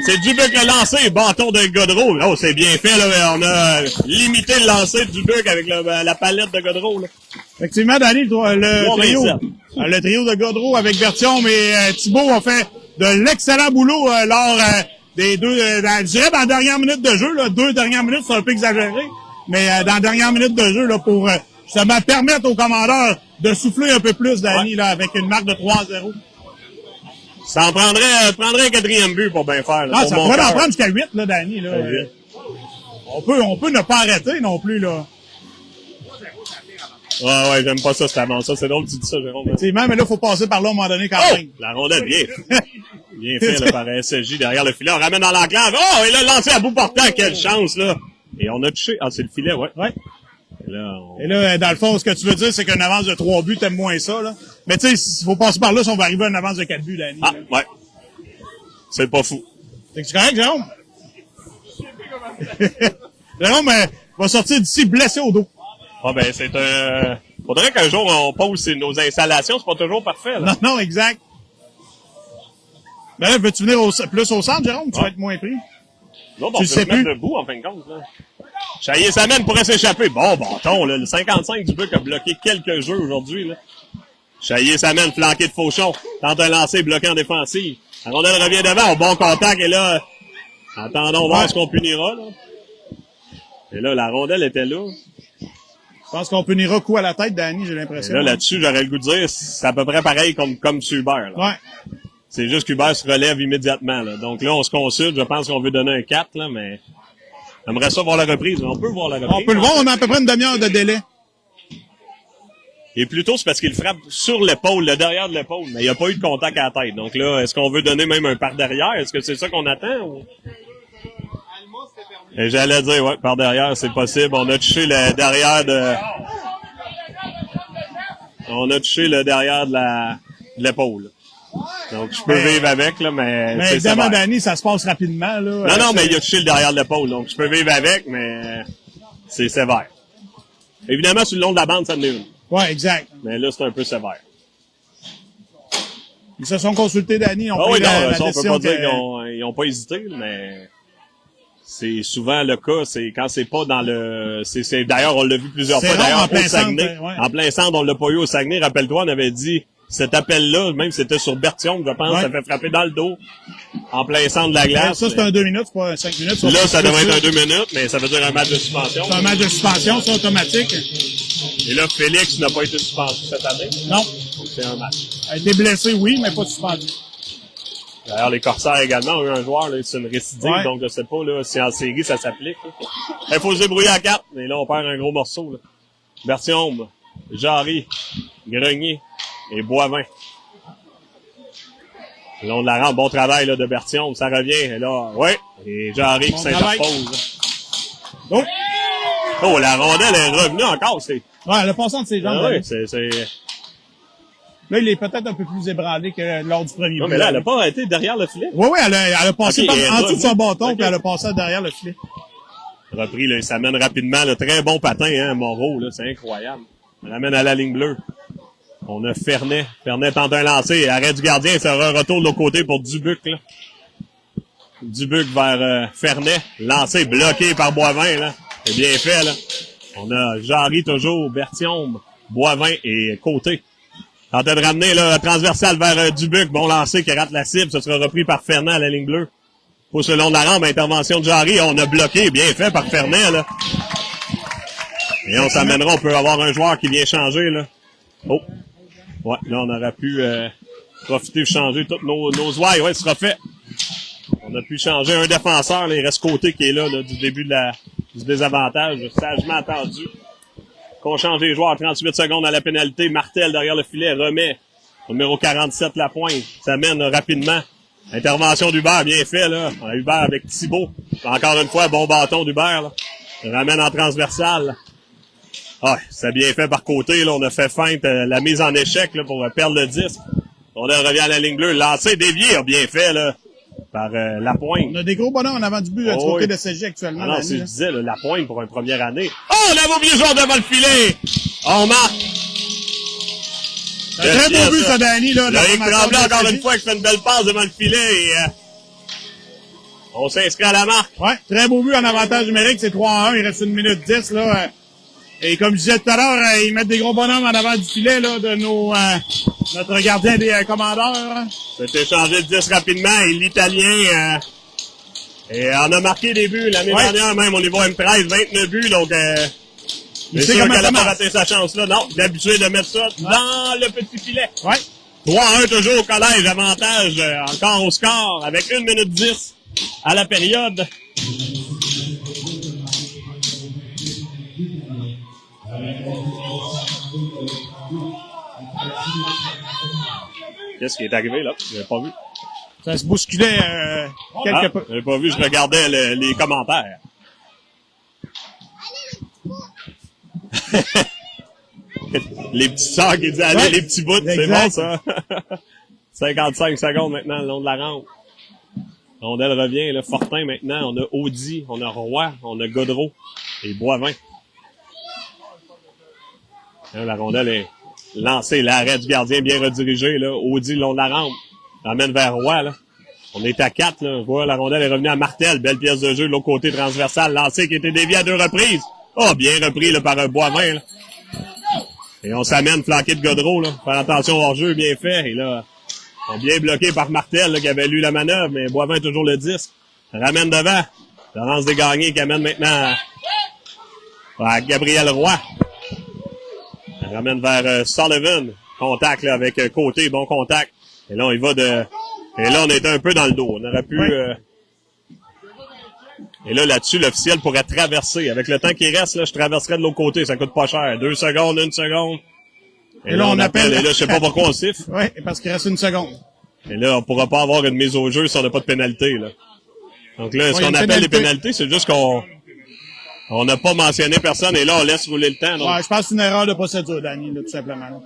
B: C'est Dubuc le lancé, bâton de Godreau. Oh, c'est bien fait, là. On a limité le lancer de Dubuc avec la palette de Godreau, là.
A: Effectivement, Danny, le trio de Godreau avec Berthiaume et Thibault ont fait de l'excellent boulot lors des deux, je dirais dans la dernière minute de jeu, là, 2 dernières minutes, c'est un peu exagéré, mais dans la dernière minute de jeu, là, pour justement permettre aux commandeurs de souffler un peu plus, Danny, là, avec une marque de 3-0.
B: Ça en prendrait un 4e but pour bien faire. Là,
A: ça pourrait en prendre jusqu'à 8, là, Danny, là. On peut ne pas arrêter non plus, là.
B: Ouais, j'aime pas ça, c'est avant ça. C'est drôle que tu dis ça, Jérôme.
A: Effectivement, mais là, faut passer par là à un moment donné quand même.
B: La rondelle, bien fait, là, par SJ derrière le filet. On ramène dans l'enclave. Oh, et là, lancé à bout portant. Quelle chance, là. Et on a touché. Ah, c'est le filet, ouais.
A: Ouais.
B: Et
A: là, dans le fond, ce que tu veux dire, c'est qu'une avance de 3 buts, t'aimes moins ça, là. Mais tu sais, s'il faut passer par là, si on va arriver à une avance de 4 buts, Danny.
B: Ah, ouais. C'est pas fou.
A: C'est correct, Jérôme? Jérôme va sortir d'ici blessé au dos.
B: Ah, ben, c'est faudrait qu'un jour, on pose nos installations. C'est pas toujours parfait, là.
A: Non, exact. Ben là, veux-tu venir plus au centre, Jérôme? Tu vas être moins pris.
B: Non, bon, on peut se mettre debout, en fin de compte, là. Chaillé Samène pourrait s'échapper. Bon, bâton, là. Le 55 du Buc a bloqué quelques jeux aujourd'hui, là. Chaillé Samène, flanqué de Fauchon. Tente un lancer, bloqué en défensive. La rondelle revient devant, au bon contact, et là, attendons voir ce qu'on punira, là. Et là, la rondelle était là.
A: Je pense qu'on punira coup à la tête, Danny, j'ai l'impression.
B: Là, là-dessus, j'aurais le goût de dire, c'est à peu près pareil comme sur Hubert, là.
A: Ouais.
B: C'est juste qu'Hubert se relève immédiatement, là. Donc là, on se consulte. Je pense qu'on veut donner un 4, là, mais j'aimerais ça voir la reprise. On peut voir la reprise.
A: On peut le voir, on a à peu près une demi-heure de délai.
B: Et plutôt, c'est parce qu'il frappe sur l'épaule, le derrière de l'épaule, mais il n'y a pas eu de contact à la tête. Donc là, est-ce qu'on veut donner même un par derrière? Est-ce que c'est ça qu'on attend? Ou... Et j'allais dire, ouais, par derrière, c'est possible. On a touché le derrière de... On a touché le derrière de l'épaule. Donc, je peux vivre avec, là, mais c'est
A: évidemment, Danny, ça se passe rapidement, là.
B: Non, mais il a touché le derrière de l'épaule, donc je peux vivre avec, mais c'est sévère. Évidemment, sur le long de la bande, ça en est une.
A: Ouais, exact.
B: Mais là, c'est un peu sévère.
A: Ils se sont consultés, Danny.
B: Ah oui, non, ça, on peut pas dire qu'ils n'ont pas hésité, mais c'est souvent le cas, c'est quand c'est pas dans le... d'ailleurs, on l'a vu plusieurs fois, d'ailleurs, au Saguenay.
A: Ouais.
B: En plein centre, on l'a pas eu au Saguenay. Rappelle-toi, on avait dit, cet appel-là, même c'était sur Berthiaume, je pense, ça fait frapper dans le dos, en plein centre de la glace.
A: Ça, c'est un 2 minutes, c'est pas un 5 minutes.
B: Là, ça devrait être un 2 minutes, mais ça veut dire un match de suspension.
A: C'est un match de suspension, c'est automatique.
B: Et là, Félix n'a pas été suspendu cette année.
A: Non.
B: Donc, c'est un match.
A: Elle a été blessée, oui, mais pas suspendu.
B: D'ailleurs, les Corsaires également ont eu un joueur, là, c'est une récidive,
A: Ouais.
B: donc je sais pas là, si en série ça s'applique. Il faut se débrouiller à 4, mais là on perd un gros morceau. Là. Berthiaume, Jarry, Grenier et Boivin. Le long de la rampe, bon travail là, de Berthiaume, ça revient. Et là, ouais, et Jarry qui s'interpose.
A: Oh!
B: Oh, la rondelle est revenue encore.
A: Ouais, elle a passé entre ses jambes.
B: Ah, oui, c'est...
A: Là, il est peut-être un peu plus ébranlé que lors du premier
B: Non,
A: but.
B: mais là, elle a pas été derrière le filet.
A: Oui, elle a passé
B: Okay,
A: en dessous de son bâton,
B: okay.
A: puis elle a passé derrière le filet.
B: Repris, là, il s'amène rapidement, le très bon patin, hein, Moreau, là, c'est incroyable. On l'amène à la ligne bleue. On a Fernet. Fernet tente un lancer, arrêt du gardien, ça retourne de l'autre côté pour Dubuc, là. Dubuc vers Fernet, lancé, bloqué par Boivin, là. C'est bien fait, là. On a Jarry toujours, Berthiaume, Boivin et Côté. Tentait de ramener, là, transversal vers Dubuc, bon lancer qui rate la cible, ce sera repris par Fernet à la ligne bleue. Pousse le long de la rampe, intervention de Jarry, on a bloqué, bien fait par Fernet, là. Et on s'amènera, on peut avoir un joueur qui vient changer, là. Oh. Ouais, là, on aurait pu profiter de changer toutes nos ouailles. Ouais, ce sera fait. On a pu changer un défenseur, là, il reste Côté qui est là, du début du désavantage, sagement attendu. Qu'on change les joueurs, 38 secondes à la pénalité. Martel derrière le filet, remet. Numéro 47, Lapointe. Ça mène rapidement. Intervention d'Hubert, bien fait, là. On a Hubert avec Thibault. Encore une fois, bon bâton d'Hubert, là. Ramène en transversal. Ah, c'est bien fait par Côté, là. On a fait feinte la mise en échec, là, pour perdre le disque. On revient à la ligne bleue. Lancé, dévié, bien fait, là. Par Lapointe.
A: On a des gros bonhommes en avant du but du côté de CG actuellement.
B: Non, c'est je disais, là, Lapointe pour une première année. Oh, on avait oublié le joueur devant le filet! On marque!
A: C'est un très beau but, ça, Danny, là.
B: Loïc Tremblay, encore une fois, qui fait une belle passe devant le filet et on s'inscrit à la marque.
A: Ouais, très beau but en avantage numérique, c'est 3-1, il reste 1 minute 10, là. Et comme je disais tout à l'heure, ils mettent des gros bonhommes en avant du filet, là, de notre gardien des commandeurs.
B: C'est échangé de 10 rapidement et l'Italien, et on a marqué des buts l'année dernière même au niveau M13, 29 buts, donc c'est sûr qu'elle a pas raté sa chance là. Non, d'habitué de mettre ça dans le petit filet.
A: Ouais.
B: 3-1 toujours au collège, avantage encore au score avec 1 minute 10 à la période. Qu'est-ce qui est arrivé là? Je l'ai pas vu.
A: Ça se bousculait quelque peu.
B: Je l'ai pas vu, je regardais les commentaires. Les petits sœurs qui disent allez, les petits bouts, c'est bon ça. 55 secondes maintenant le long de la rampe. Rondelle revient, là, Fortin maintenant, on a Audi, on a Roy, on a Godreau et Boivin. Là, la rondelle est lancée, l'arrêt du gardien bien redirigé, là, Audi le long de la rampe. Ramène vers Roy, là. On est à 4, là. Voilà, la rondelle est revenue à Martel, belle pièce de jeu de l'autre côté transversal, lancé qui était dévié à 2 reprises. Oh, bien repris, là, par un Boivin, là. Et on s'amène flanqué de Godreau, là. Faire attention hors jeu, bien fait. Et là, on est bien bloqué par Martel, là, qui avait lu la manœuvre, mais Boivin toujours le disque. Ramène devant. Laurence Desgagnés qui amène maintenant à Gabriel Roy. Elle ramène vers Sullivan. Contact, là, avec Côté, bon contact. Et là, on y va de... Et là, on était un peu dans le dos. On aurait pu... Et là, là-dessus, l'officiel pourrait traverser. Avec le temps qui reste, là, je traverserais de l'autre côté. Ça coûte pas cher. 2 secondes, 1 seconde. Et là, on appelle. Et là, je sais pas pourquoi on siffle.
A: Oui, parce qu'il reste 1 seconde.
B: Et là, on pourra pas avoir une mise au jeu si on n'a pas de pénalité, là. Donc là, ce qu'on appelle les pénalités, c'est juste qu'on n'a pas mentionné personne. Et là, on laisse rouler le temps. Donc...
A: Ouais, je pense que c'est une erreur de procédure, Danny, là, tout simplement. Là.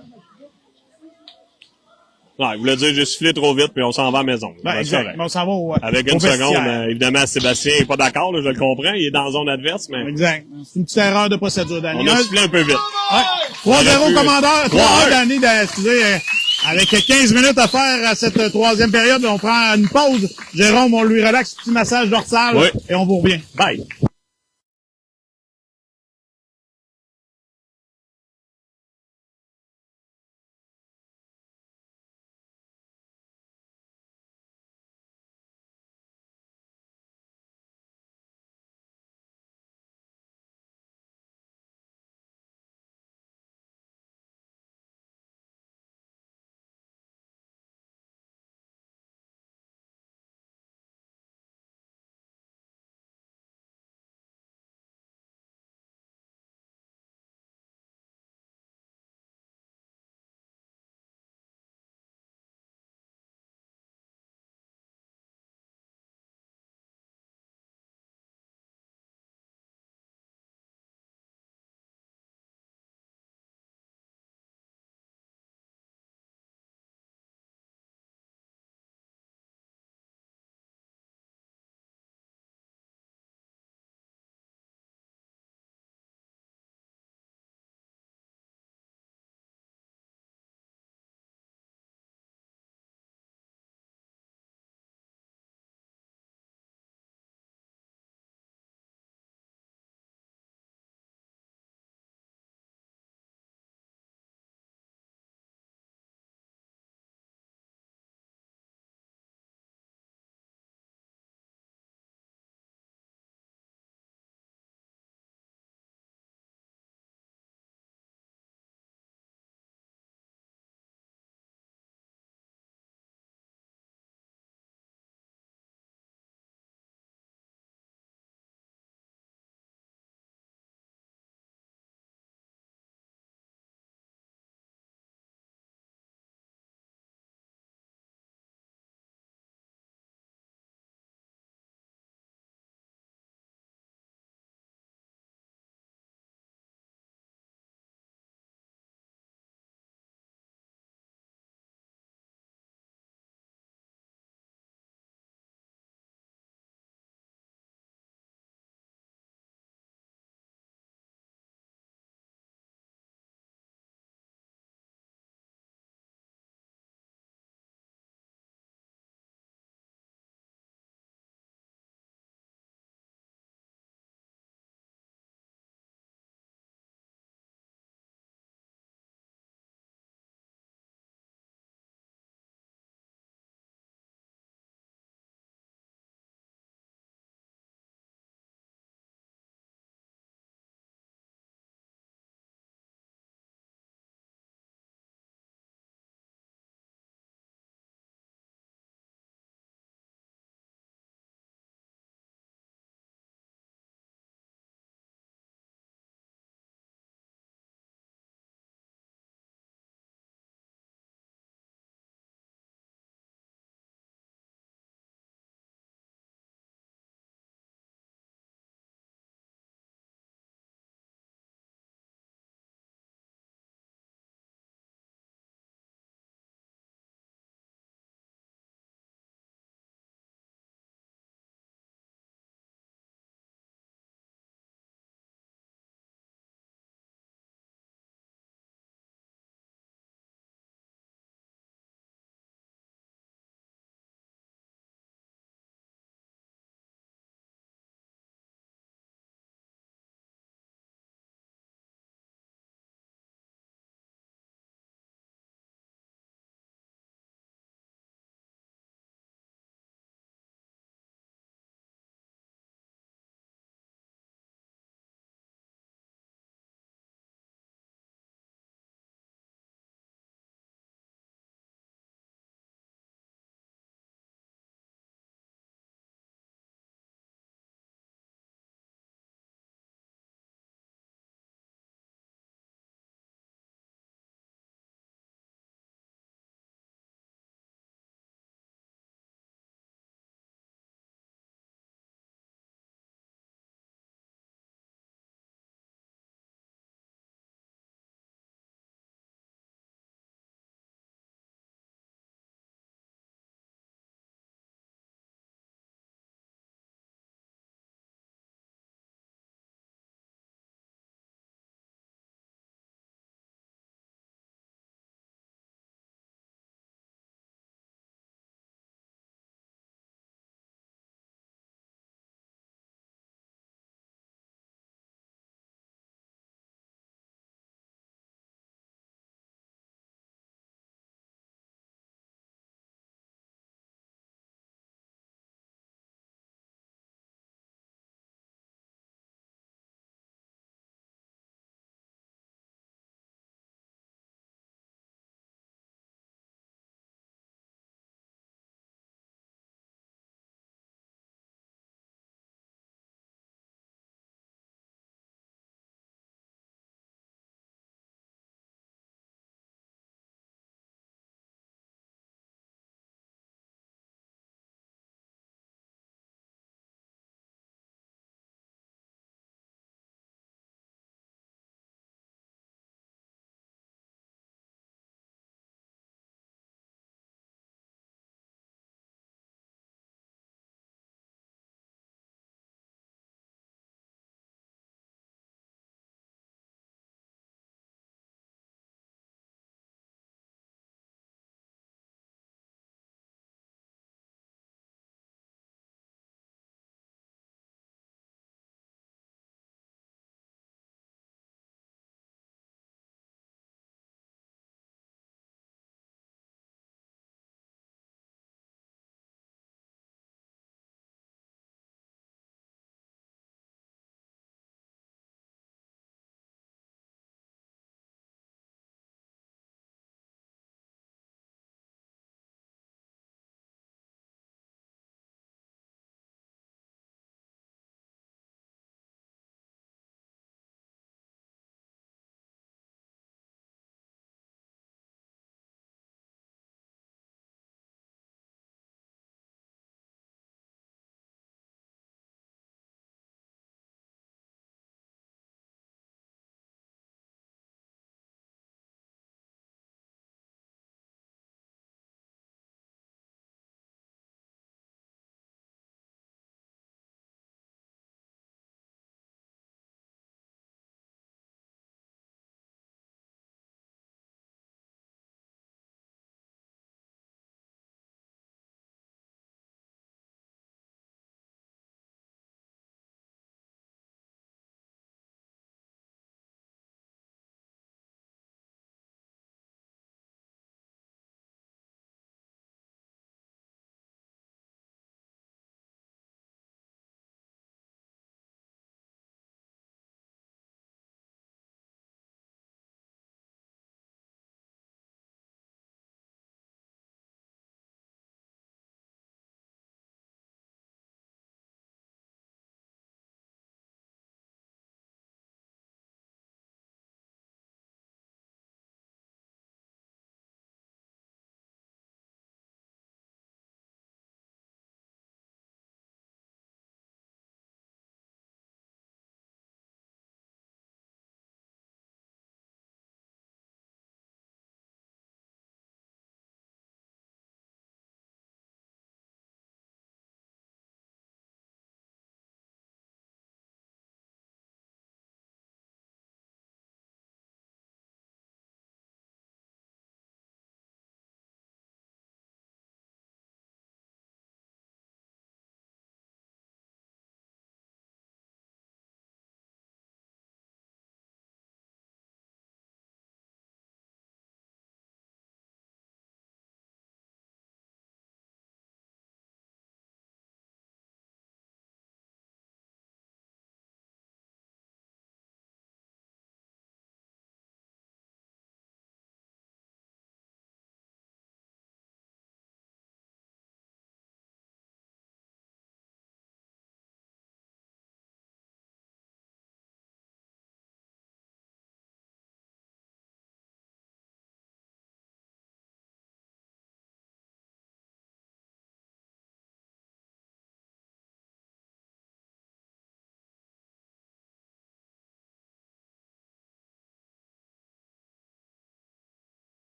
B: Non, il voulait dire j'ai sifflé trop vite, puis on s'en va à la maison.
A: Ben, exact. Mais on s'en va
B: avec 1 seconde, évidemment, Sébastien est pas d'accord, là, je le comprends, il est dans la zone adverse, mais...
A: Exact. C'est une petite erreur de procédure, Danny.
B: On a sifflé un peu vite.
A: Ouais. 3-0 commandeur, 3-1, Danny, excusez. Avec 15 minutes à faire à cette troisième période, on prend une pause. Jérôme, on lui relaxe un petit massage dorsal et on vous revient.
B: Bye.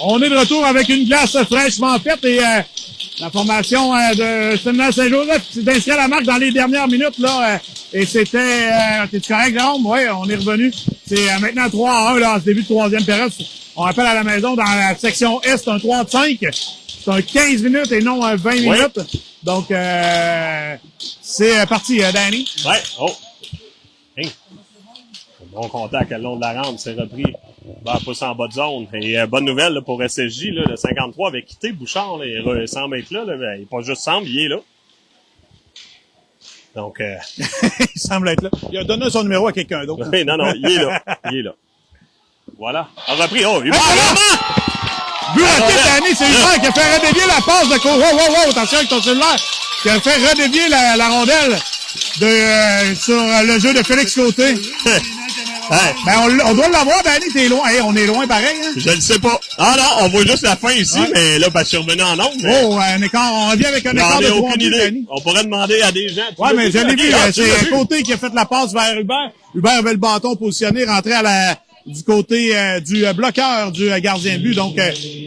A: On est de retour avec une glace fraîchement faite et la formation de Séminaire Saint-Joseph s'est inscrit à la marque dans les dernières minutes là. Et c'était... T'es-tu correct, Jérôme? Oui, on est revenu. C'est maintenant 3-1 là, en ce début de troisième période. On rappelle à la maison, dans la section Est, c'est un 3-5. C'est un 15 minutes et non un 20 minutes. Donc, c'est parti, Danny.
B: Ouais, oh. Hey. Bon contact à le long de la rampe, c'est repris. Ben, pousse en bas de zone. Et bonne nouvelle là, pour SSJ, là, le 53 avait quitté Bouchard. Là, il semble être là. Ben, il n'est pas juste semble, il est là. Donc,
A: il semble être là. Il a donné son numéro à quelqu'un d'autre.
B: Oui, non, il est là. Il est là. Voilà. On a repris. Oh, Hubert, vraiment!
A: But raté, Danny, c'est Hubert qui a fait redévier la passe de Wow, attention avec ton cellulaire. Qui a fait redévier la rondelle sur le jeu de Félix Côté.
B: Hey.
A: Ben, on doit l'avoir, Danny, t'es loin. Hey, on est loin pareil, hein?
B: Je le sais pas. Ah non, on voit juste la fin ici, mais là, parce que je suis revenu en nombre. Mais...
A: Oh, un écart, on revient avec un écart de 3 buts, Danny.
B: On pourrait demander à des gens.
A: Ouais, mais je l'ai vu, c'est Côté qui a fait la passe vers Hubert. Hubert avait le bâton positionné, rentré du côté du bloqueur du gardien de but. Donc,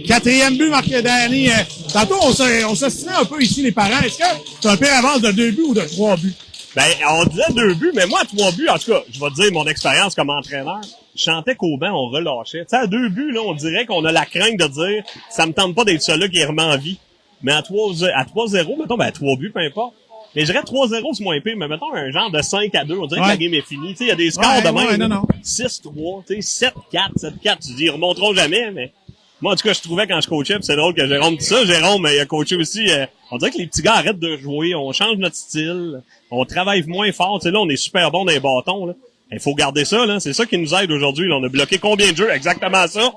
A: quatrième but marqué Danny. Tantôt, on s'ostinait un peu ici, les parents. Est-ce que c'est un pire avance de 2 buts ou de 3 buts?
B: Ben, on disait 2 buts, mais moi, 3 buts, en tout cas, je vais te dire mon expérience comme entraîneur. Je sentais qu'au banc, on relâchait. Tu sais, à 2 buts, là, on dirait qu'on a la crainte de dire, ça me tente pas d'être celui-là qui remet en vie. Mais à 3-0, mettons, ben, à 3 buts, peu importe. Mais je dirais 3-0, c'est moins pire, mais mettons un genre de 5-2, on dirait que la game est finie. Tu sais, il y a des scores de même. 6-3, tu sais, 7-4, 7-4, tu dis, ils remonteront jamais, mais moi, en tout cas, je trouvais quand je coachais, pis c'est drôle que Jérôme dit ça. Jérôme, il a coaché aussi, on dirait que les petits gars arrêtent de jouer, on change notre style, on travaille moins fort. Tu sais, là, on est super bon dans les bâtons, là. Il faut garder ça, là. C'est ça qui nous aide aujourd'hui, là. On a bloqué combien de jeux? Exactement ça.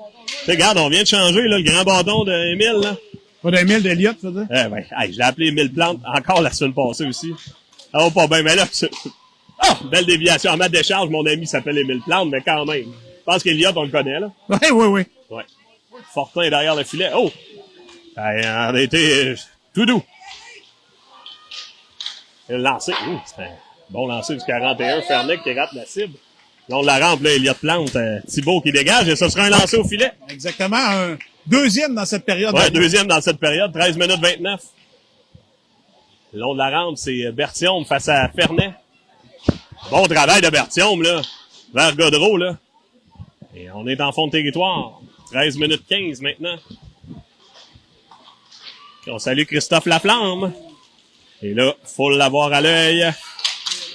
B: Regarde, on vient de changer, là, le grand bâton d'Émile, là.
A: Pas d'Émile, d'Eliott, tu veux dire?
B: Ben, hey, je l'ai appelé Émile Plante encore la semaine passée aussi. Ah, pas bien, mais là, belle déviation. En ma décharge, mon ami s'appelle Émile Plante, mais quand même. Je pense qu'Eliott, on le connaît, là.
A: Oui.
B: Ouais. Fortin est derrière le filet. Oh! On a été tout doux. Le lancer. C'est un bon lancer du 41. Fernet qui rate la cible. Long de la rampe, là, Eliott Plante, Thibault qui dégage et ce sera un lancer au filet.
A: Exactement. Un deuxième dans cette période.
B: Ouais, deuxième dans cette période. 13 minutes 29. Le long de la rampe, c'est Berthiaume face à Fernet. Bon travail de Berthiaume, là. Vers Godreau, là. Et on est en fond de territoire. 13 minutes 15 maintenant. Et on salue Christophe Laflamme. Et là, faut l'avoir à l'œil.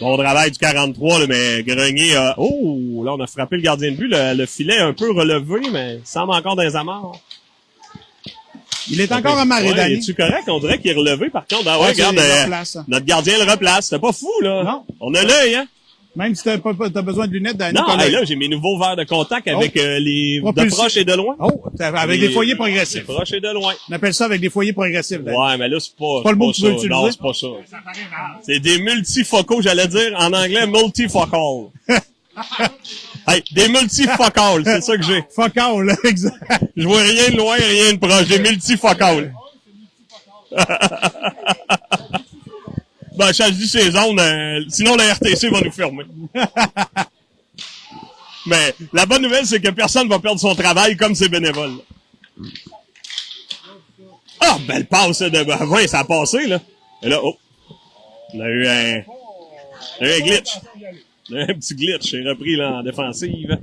B: Bon travail du 43, là, mais Grenier a... Oh, là, on a frappé le gardien de but. Le filet un peu relevé, mais il semble encore dans les amarres.
A: Il est encore amarré, Danny.
B: Es-tu correct? On dirait qu'il est relevé, par contre. Ah ouais, regarde, notre gardien le replace. C'était pas fou, là.
A: Non.
B: On a l'œil, hein?
A: Même si t'as besoin de lunettes, Danny.
B: Non, là, j'ai mes nouveaux verres de contact avec les de proche et de loin.
A: Oh, avec des foyers progressifs.
B: De proche et de loin.
A: On appelle ça avec des foyers progressifs, Danny.
B: Ouais, mais là, c'est pas
A: le mot que tu veux utiliser.
B: Non, c'est pas ça. C'est des multifocaux, j'allais dire en anglais multifocal. Hey, des multifocales, c'est ça que j'ai.
A: Focal, exact.
B: Je vois rien de loin, rien de proche. Des multifocales. Ben, je dis ces zones, sinon la RTC va nous fermer. Mais la bonne nouvelle, c'est que personne va perdre son travail comme ses bénévoles. Ah, belle passe de Bavin, ça a passé, là. Et là, oh, on a eu un glitch. Un petit glitch, c'est repris là en défensive.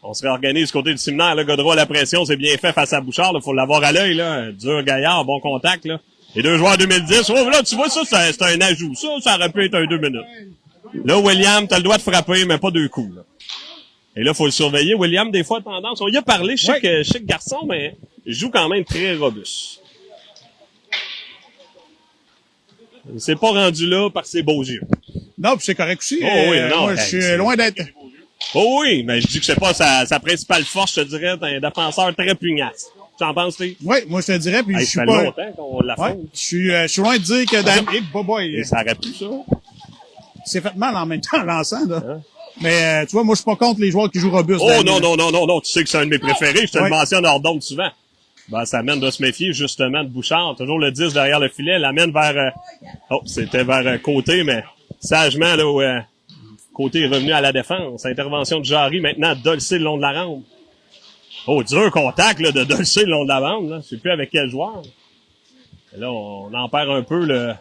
B: On se réorganise du côté du séminaire, là, Godreau à la pression, c'est bien fait face à Bouchard, là, faut l'avoir à l'œil, là. Dur Gaillard, bon contact, là. Les deux joueurs 2010. Oh, là, tu vois, ça, c'est un ajout. Ça aurait pu être un 2 minutes. Là, William, t'as le droit de frapper, mais pas 2 coups, là. Et là, faut le surveiller. William, des fois, tendance. On y a parlé, je sais que garçon, mais il joue quand même très robuste. Il s'est pas rendu là par ses beaux yeux.
A: Non, puis c'est correct aussi.
B: Oh, oui, non.
A: Moi, je suis loin d'être...
B: Oh oui, mais je dis que c'est pas sa principale force, je te dirais, d'un défenseur très pugnace. Tu en penses, Steve?
A: Oui, moi, je te dirais, puis je suis
B: pas... Ça fait longtemps qu'on l'affronte.
A: Je suis loin de dire que Danny...
B: Et ça aurait pu, ça.
A: C'est fait mal en même temps, en lançant, là. Hein? Mais, tu vois, moi, je suis pas contre les joueurs qui jouent robustes.
B: Oh, Danny, non, tu sais que c'est un de mes préférés, je te le mentionne hors d'onde souvent. Ben, ça amène de se méfier, justement, de Bouchard. Toujours le 10 derrière le filet, l'amène vers... c'était vers Côté, mais sagement, là, où Côté est revenu à la défense. Intervention de Jarry, maintenant, Dolcé le long de la rampe. Oh, dur contact là, de Dulce le long de la bande. Là. Je sais plus avec quel joueur. Et là, on en perd un peu le...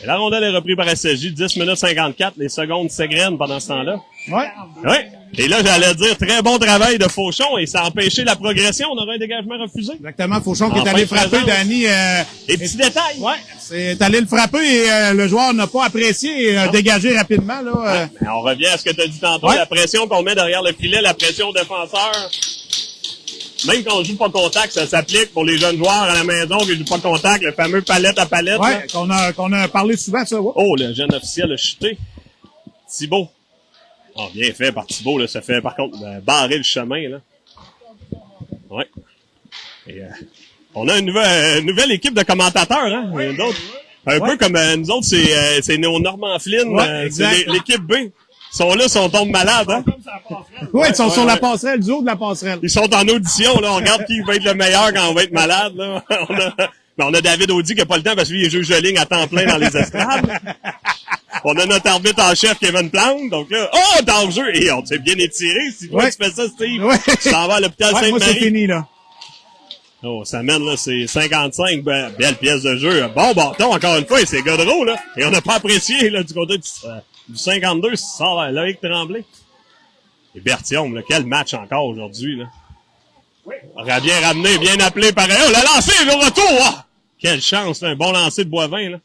B: Et la rondelle est reprise par SSJ, 10 minutes 54, les secondes s'égrènent pendant ce temps-là.
A: Ouais.
B: Oui. Et là, j'allais dire, très bon travail de Fauchon et ça a empêché la progression. On aurait un dégagement refusé.
A: Exactement. Fauchon qui
B: En
A: est allé
B: fin de
A: frapper
B: présence.
A: Danny.
B: Et petit détail.
A: Ouais. C'est allé le frapper et le joueur n'a pas apprécié et dégagé rapidement, là.
B: Mais on revient à ce que tu as dit tantôt,
A: Ouais.
B: la pression qu'on met derrière le filet, la pression au défenseur. Même quand on joue pas contact, ça s'applique pour les jeunes joueurs à la maison qui jouent pas contact, le fameux palette à palette.
A: Ouais.
B: Là.
A: Qu'on a parlé souvent de ça, ouais.
B: Oh, le jeune officiel a chuté. Thibault. Oh, bien fait par Thibault, là. Ça fait, par contre, barrer le chemin, là. Ouais. Et, on a une nouvelle équipe de commentateurs, hein. D'autres. Un peu comme nous autres, c'est Normand Flynn.
A: Ouais,
B: c'est
A: exact.
B: l'équipe B. Ils sont là, ils tombent malades, hein.
C: Comme ça passerait.
A: Ouais, ils sont sur la
B: ouais.
A: passerelle, du haut de la passerelle.
B: Ils sont en audition, là. On regarde qui va être le meilleur quand on va être malade, là. On a David Audi qui a pas le temps parce que lui, il juge de ligne à temps plein dans les estrades. On a notre arbitre en chef, Kevin Plante. Donc là, oh, dans le jeu! Et on s'est bien étiré. Si toi,
A: Ouais.
B: tu fais ça, Steve,
A: Ouais.
B: tu t'en vas à l'hôpital
A: Ouais, moi, c'est
B: Sainte-Marie.
A: fini, là.
B: Oh, ça mène, là, c'est 55. Belle pièce de jeu. Bon bâton, encore une fois, et c'est Godreau, là. Et on n'a pas apprécié, là, du côté du 52, ça sort Loïc Tremblay. Et Berthiaume, là, quel match encore aujourd'hui, là. On aurait bien ramené, bien appelé pareil. Oh, le lancer, le retour! Ah! Quelle chance, là, un bon lancer de Boivin, là.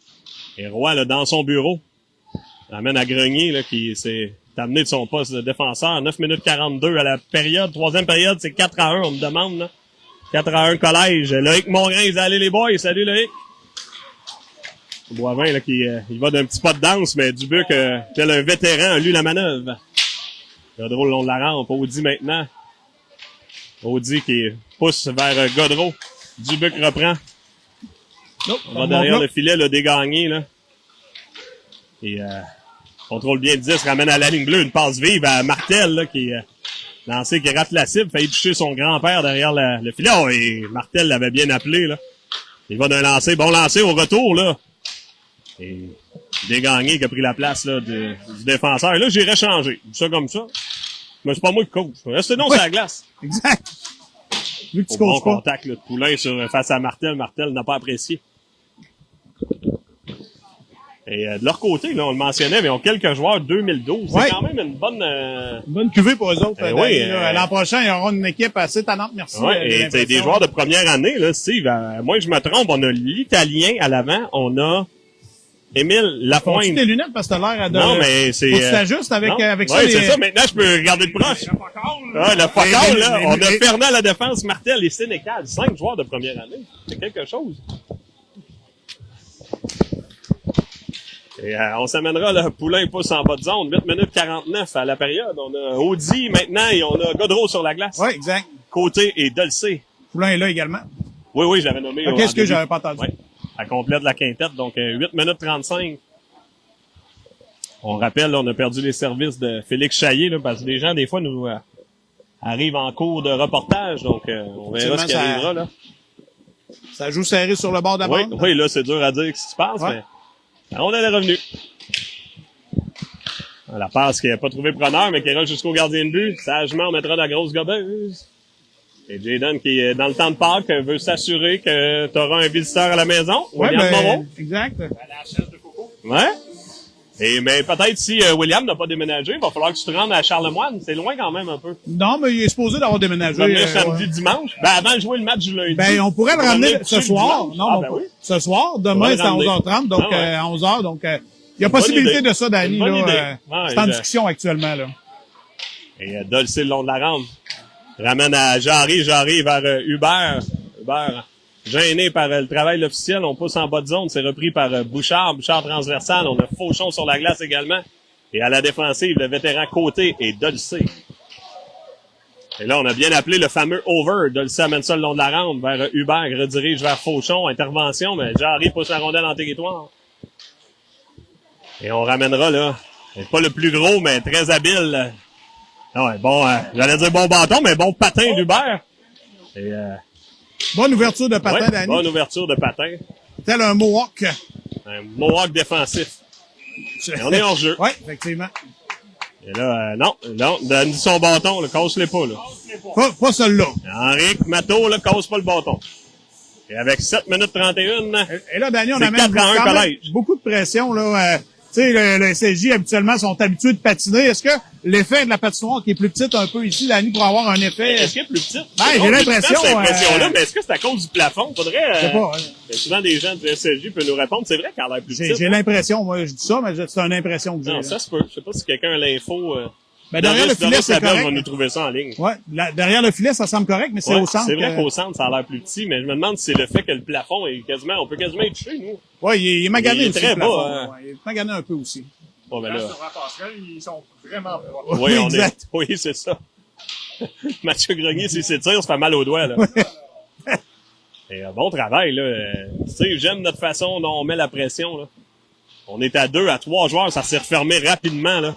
B: Et Roy, là, dans son bureau, amène à Grenier, là, qui s'est amené de son poste de défenseur. 9 minutes 42 à la période. Troisième période, c'est 4-1, on me demande, là. 4-1 collège. Loïc Mongrain, ils allez les boys. Salut, Loïc. Boivin, là, il va d'un petit pas de danse, mais Dubuc, tel un vétéran, a lu la manœuvre. Godreau le long de la rampe. Audi maintenant. Audi qui pousse vers Godreau. Dubuc reprend. On va derrière le filet, le dégagné, là. Et, contrôle bien le 10, ramène à la ligne bleue, une passe vive à Martel, là, qui lancé, qui rate la cible, failli toucher son grand-père derrière le filet. Oh, et Martel l'avait bien appelé, là. Il va d'un lancer, bon lancer au retour, là. Et dégagné qui a pris la place, là, du défenseur. Et là, j'irais changer. Ça comme ça. Mais c'est pas moi qui coach. Restez donc sur la glace.
A: Exact. Vu que tu
B: Au bon
A: coaches pas.
B: contact, là, de Poulain face à Martel. Martel n'a pas apprécié. Et de leur côté, là, on le mentionnait, mais ils ont quelques joueurs 2012.
A: Ouais.
B: C'est quand même une bonne...
A: Une bonne cuvée pour eux autres.
B: Eh
A: Danny,
B: oui,
A: là. L'an prochain, ils auront une équipe assez tannante, merci.
B: Ouais,
A: j'ai
B: et
A: l'impression.
B: des joueurs de première année, là, Steve, moi je me trompe, on a l'Italien à l'avant, on a Émile
A: Font-tu
B: Lapointe.
A: tes lunettes parce que t'as l'air à
B: Non, mais c'est...
A: Faut que tu t'ajustes avec,
B: non?
A: avec ça.
B: Ouais,
A: les-
B: c'est ça, maintenant je peux regarder de proche. Ouais, le focal, là, on a Fernand à la défense, Martel et Sénécal, 5 joueurs de première année. C'est quelque chose. Et on s'amènera, là, Poulain pousse en bas de zone, 8 minutes 49 à la période. On a Audi maintenant et on a Godreau sur la glace.
A: Ouais, exact.
B: Côté et Dulce.
A: Poulain est là également.
B: Oui, je l'avais nommé.
A: Ok,
B: en
A: est-ce que
B: début.
A: j'avais pas entendu?
B: Ouais. À complète la quintette, donc 8 minutes 35. On rappelle, là, on a perdu les services de Félix Chaillé, là, parce que les gens, des fois, nous arrivent en cours de reportage, donc on verra ce qui
A: Ça-
B: arrivera, là.
A: Ça joue serré sur le bord de la
B: Oui,
A: bande.
B: oui, là, c'est dur à dire ce qui se passe,
A: Ouais.
B: mais on a les revenus. La passe qui n'a pas trouvé preneur, mais qui ira jusqu'au gardien de but. Sagement, on mettra de la grosse gobeuse. Et Jayden, qui est dans le temps de Pâques, veut s'assurer que tu auras un visiteur à la maison.
A: Ouais,
B: William Moreau.
A: exact.
B: Ouais. Et mais peut-être si William n'a pas déménagé, il va falloir que tu te rendes à Charlemagne. C'est loin quand même un peu.
A: Non, mais il est supposé d'avoir déménagé.
B: Tu vas venir samedi,
A: ouais.
B: dimanche. Ben avant de jouer le match du lundi.
A: Ben, on pourrait le
B: va
A: ramener
B: venir
A: ce
B: coucher
A: soir.
B: dimanche.
A: Non,
B: Ah,
A: on
B: ben
A: peut-
B: oui.
A: ce soir.
B: On
A: Demain,
B: va
A: c'est
B: le
A: à
B: ramener.
A: 11h30, donc
B: Ah ouais.
A: à 11h. Donc, il y a
B: Bonne
A: possibilité
B: idée.
A: de ça, Danny.
B: Bonne
A: Là,
B: idée.
A: c'est en
B: je-
A: discussion actuellement. Là.
B: Et Dulce le long de la rampe. Ramène à Jarry vers Hubert. Hubert, gêné par le travail officiel, on pousse en bas de zone. C'est repris par Bouchard transversal. On a Fauchon sur la glace également. Et à la défensive, le vétéran Côté et Dulce. Et là, on a bien appelé le fameux over. Dulce amène ça le long de la rampe vers Hubert, redirige vers Fauchon. Intervention, mais Jarry pousse la rondelle en territoire. Et on ramènera, là, pas le plus gros, mais très habile. Ah ouais, bon, j'allais dire bon bâton, mais bon patin d'Hubert. Et,
A: Bonne ouverture de patin,
B: ouais,
A: Danny.
B: bonne ouverture de patin.
A: Tel un Mohawk.
B: Un Mohawk défensif. Et on est hors jeu.
A: Oui, effectivement.
B: Et là, non, donne son bâton, là, casse-les pas, là.
A: Pas celui-là.
B: Henrique Matteau, là, casse pas le bâton. Et avec 7 minutes 31.
A: Et là, Danny, on
B: c'est
A: a même
B: 4-1
A: quand même
B: collège.
A: beaucoup de pression, là. Tu sais, le SSJ, habituellement, sont habitués de patiner. Est-ce que l'effet de la patinoire, qui est plus petite un peu ici, Danny, pour avoir un effet...
B: Est-ce qu'elle est plus petite?
A: Ben, j'ai l'impression...
B: Cette impression-là, mais est-ce que c'est à cause du plafond? Faudrait...
A: Je sais pas.
B: Souvent, des gens du SSJ peuvent nous répondre. C'est vrai qu'elle a l'air plus petite.
A: J'ai l'impression, moi, je dis ça, mais c'est une impression que j'ai.
B: Non, ça se peut. Je sais pas si quelqu'un a l'info...
A: Ben, derrière le filet, c'est correct.
B: On va nous trouver ça en ligne.
A: Ouais, derrière le filet, ça semble correct, mais c'est au centre.
B: C'est vrai qu'au centre, ça a l'air plus petit, mais je me demande si c'est le fait que le plafond est quasiment... On peut quasiment y toucher, nous.
A: Ouais, il est magané
B: Il est
A: aussi,
B: très
A: le plafond.
B: bas, hein.
A: Ouais, il est magané un peu aussi.
B: Bon, ben
C: Là,
B: là...
C: sur la passerelle, ils sont vraiment proches.
B: Oui, on
A: exact.
B: est... Oui, c'est ça. Mathieu Grenier, s'il s'étire, ça fait mal aux doigts, là. Et bon travail, là. Tu sais, j'aime notre façon dont on met la pression, là. On est à 2, à 3 joueurs, ça s'est refermé rapidement, là.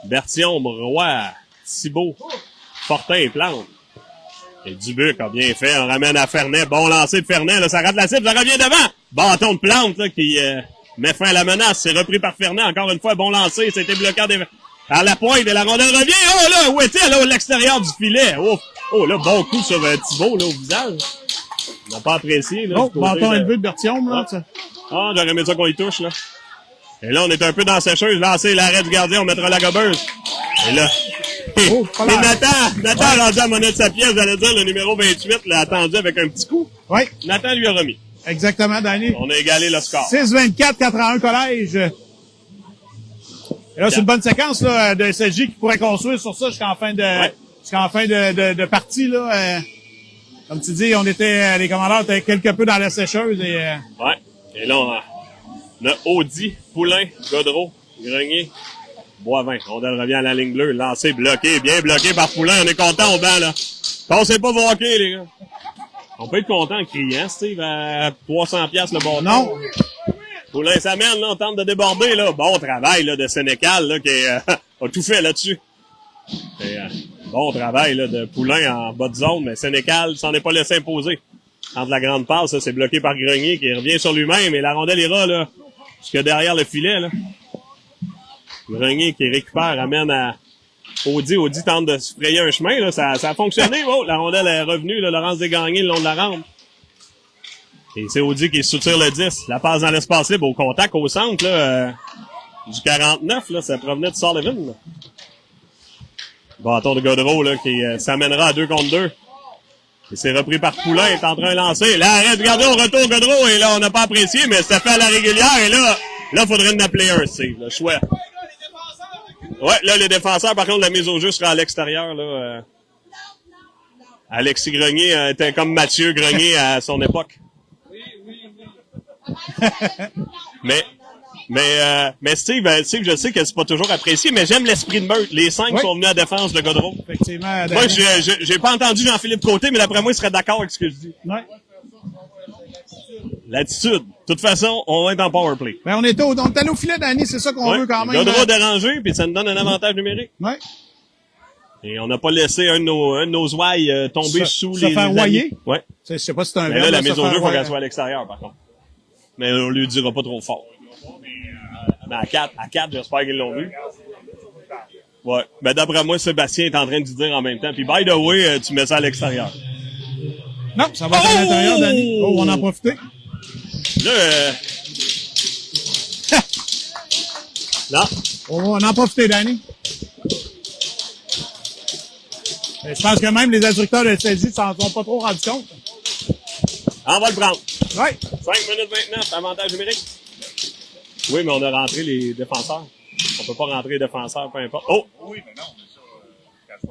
B: Bertillon, Roy, Thibault, Fortin et Plante. Et Dubuc a bien fait, on ramène à Fernet. Bon lancer de Fernet, là, ça rate la cible, ça revient devant. Bâton de Plante, là, qui met fin à la menace. C'est repris par Fernet, encore une fois, bon lancer, c'était bloqué à la pointe et la rondelle revient. Oh là, où était, là, à l'extérieur du filet. Oh là, bon coup sur Thibault, là, au visage. On n'a pas apprécié, là.
A: Oh, bâton élevé de Bertillon, là.
B: Ah, j'aurais aimé ça qu'on y touche, là. Et là, on est un peu dans la sécheuse. Lancer l'arrêt du gardien, on mettra la gobeuse. Et là...
A: Oh,
B: et Nathan a rendu à monnaie de sa pièce, j'allais dire, le numéro 28 l'a attendu avec un petit coup.
A: Oui,
B: Nathan lui a remis.
A: exactement, Danny.
B: On a égalé le score.
A: 6-24, 4-1 collège. Et là, c'est une bonne séquence, là, de SSJ qui pourrait construire sur ça jusqu'en fin de partie, là. Comme tu dis, les commandeurs étaient quelque peu dans la sécheuse et,
B: Ouais. Et là, on a Audi, Poulain, Godreau, Grenier, Boivin. On revient à la ligne bleue. Lancé, bloqué, bien bloqué par Poulain. On est content au banc, là. Pensez pas vous hockey, les gars. On peut être content en criant, Steve, à 300$ le bâton.
A: non.
B: Poulain s'amène, là, on tente de déborder, là. Bon travail, là, de Sénécal, là, qui a tout fait là-dessus. Et, bon travail, là, de Poulain en bas de zone, mais Sénécal s'en est pas laissé imposer. Entre la grande passe, ça, c'est bloqué par Grenier, qui revient sur lui-même, et la rondelle ira, là, jusque derrière le filet, là. Grenier qui récupère, amène à Audi. Audi tente de se frayer un chemin, là. Ça a fonctionné. Oh, la rondelle est revenue, là. Laurence Desgagnés le long de la rampe. Et c'est Audi qui soutire le 10. La passe dans l'espace libre au contact au centre, là, du 49, là. Ça provenait de Sullivan, là. Bâton de Godreau, là, qui s'amènera à 2 contre 2. Et c'est repris par Poulain, est en train de lancer. Là, arrête, regardez au retour Godreau, et là, on n'a pas apprécié, mais ça fait à la régulière, et là, faudrait en appeler un, Steve, là, chouette. Ouais, là, les défenseurs, par contre, la mise au jeu sera à l'extérieur, là. Alexis Grenier était comme Mathieu Grenier à son époque. mais Steve, je sais que c'est pas toujours apprécié, mais j'aime l'esprit de meute. Les 5 sont venus à défense de Godreau.
A: Effectivement.
B: Moi, j'ai pas entendu Jean-Philippe Côté, mais d'après moi, il serait d'accord avec ce que je dis.
A: Ouais.
B: L'attitude. De toute façon, on va être en power play.
A: Ben, on est allé au filet, Danny, c'est ça qu'on veut quand même.
B: Godreau dérangé, puis ça nous donne un avantage numérique.
A: Ouais.
B: Et on n'a pas laissé un de nos ouailles tomber sous
A: se
B: les
A: faire royer?
B: Ouais.
A: Je sais pas si c'est un
B: Mais
A: verbe.
B: là, la mise au jeu, il faut
A: royer.
B: qu'elle soit à l'extérieur, par contre. Mais on lui dira pas trop fort. Mais à 4, j'espère qu'ils l'ont vu. Ouais. Ben, d'après moi, Sébastien est en train de dire en même temps. Puis, by the way, tu mets ça à l'extérieur.
A: Non, ça va être à l'intérieur, Danny. Oh, on en a profité.
B: Là, non.
A: On va en profiter, Danny. Je pense que même les instructeurs de SSJ s'en sont pas trop rendus compte.
B: On va le prendre.
A: Ouais.
B: 5 minutes 29, avantage numérique. Oui, mais on a rentré les défenseurs. On peut pas rentrer les défenseurs, peu importe. Oh!
C: Oui, mais non, mais ça.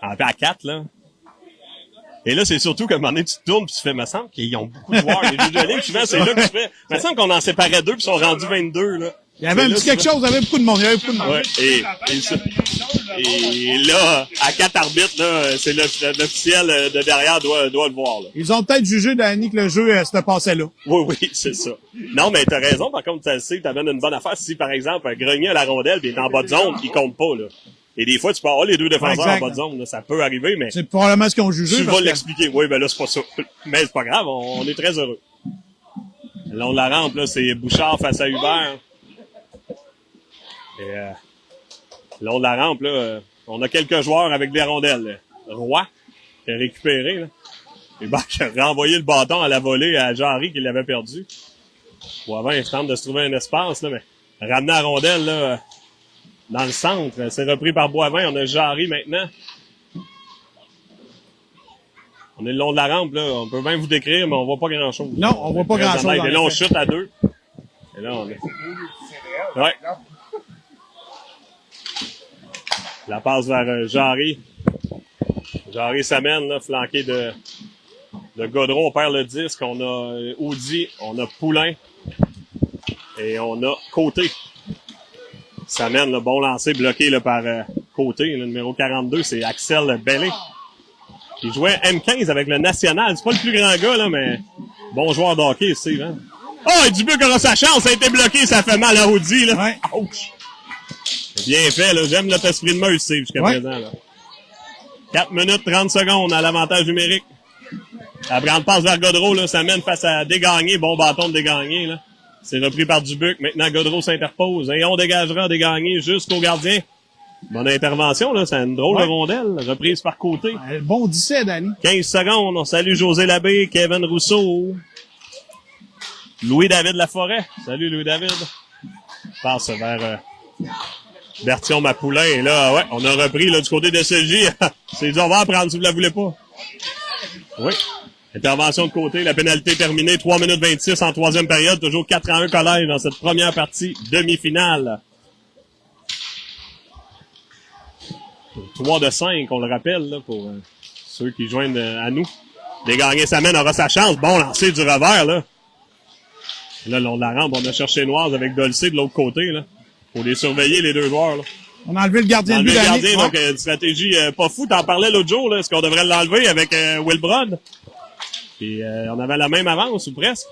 B: En fait, à 4, là. Et là, c'est surtout qu'à un moment donné, tu te tournes pis tu fais, me semble qu'ils ont beaucoup de joueurs. Les jeux de ligue, souvent, c'est là que tu fais. Me semble qu'on en séparait 2 pis ils sont rendus 22, là.
A: Il y avait un petit quelque chose, il y avait beaucoup de monde.
B: Ouais, et là, à 4 arbitres, là, c'est l'officiel de derrière doit le voir, là.
A: Ils ont peut-être jugé, Danny, que le jeu se passait là.
B: Oui, c'est ça. Non, mais t'as raison, par contre, tu le sais, t'amènes une bonne affaire. Si, par exemple, un Grenier à la rondelle pis il est en bas de zone, il compte pas, là. Et des fois, tu peux avoir les 2 défenseurs en bas de zone, là. Ça peut arriver, mais.
A: C'est probablement ce qu'ils ont jugé.
B: Tu vas l'expliquer. Oui, ben là, c'est pas ça. Mais c'est pas grave, on est très heureux. Là, on la rampe, là, c'est Bouchard face à Hubert. Et, long de la rampe, là, on a quelques joueurs avec des rondelles. Roy qui a récupéré. Là. Hébert qui a renvoyé le bâton à la volée à Jarry qui l'avait perdu. Boivin, il tente de se trouver un espace, là, mais ramener la rondelle là, dans le centre. C'est repris par Boivin. On a Jarry maintenant. On est le long de la rampe, là. On peut bien vous décrire, mais on voit pas grand-chose.
A: Non, on voit pas grand-chose.
B: Et là, on chute à 2. Et là, on est... Ouais. La passe vers Jarry. Jarry s'amène, là, flanqué de Gaudreau. On perd le disque. On a Audi, on a Poulain et on a Côté. S'amène, le bon lancer bloqué là, par Côté. Le numéro 42, c'est Axel Bellé. Il jouait M15 avec le National. C'est pas le plus grand gars, là, mais bon joueur de hockey, Steve. Hein? Oh, Dubuc aura sa chance. Ça a été bloqué. Ça fait mal à Audi, là.
A: Ouais.
B: Ouch. Bien fait, là. J'aime notre esprit de meuse, Steve, jusqu'à présent, là. 4 minutes, 30 secondes à l'avantage numérique. La grande passe vers Gaudreau, là. Ça mène face à Desgagnés. Bon bâton de Desgagnés, là. C'est repris par Dubuc. Maintenant, Gaudreau s'interpose. Et on dégagera Desgagnés jusqu'au gardien. Bonne intervention, là. C'est une drôle de rondelle. Reprise par Côté.
A: Bon 17, Danny.
B: 15 secondes. On salue José Labbé, Kevin Rousseau. Louis-David Laforêt. Salut, Louis-David. Passe vers Bertillon Mapoulin. Et là, ouais, on a repris là, du côté de SJ. C'est dit, on va en prendre si vous la voulez pas. Oui. Intervention de Côté. La pénalité terminée. 3 minutes 26 en troisième période. Toujours 4-1 collège dans cette première partie demi-finale. 3 de 5, on le rappelle, là, pour ceux qui joignent à nous. Desgagnés s'amène, aura sa chance. Bon lancer du revers, là. Là, le long de la rampe, on a cherché Noirs avec Dolcé de l'autre côté, là. Faut les surveiller, les deux joueurs, là.
A: On a enlevé le gardien de but d'année.
B: Le gardien, donc, une stratégie pas fou. T'en parlais l'autre jour, là. Est-ce qu'on devrait l'enlever avec Wilbrod? Puis, on avait la même avance, ou presque.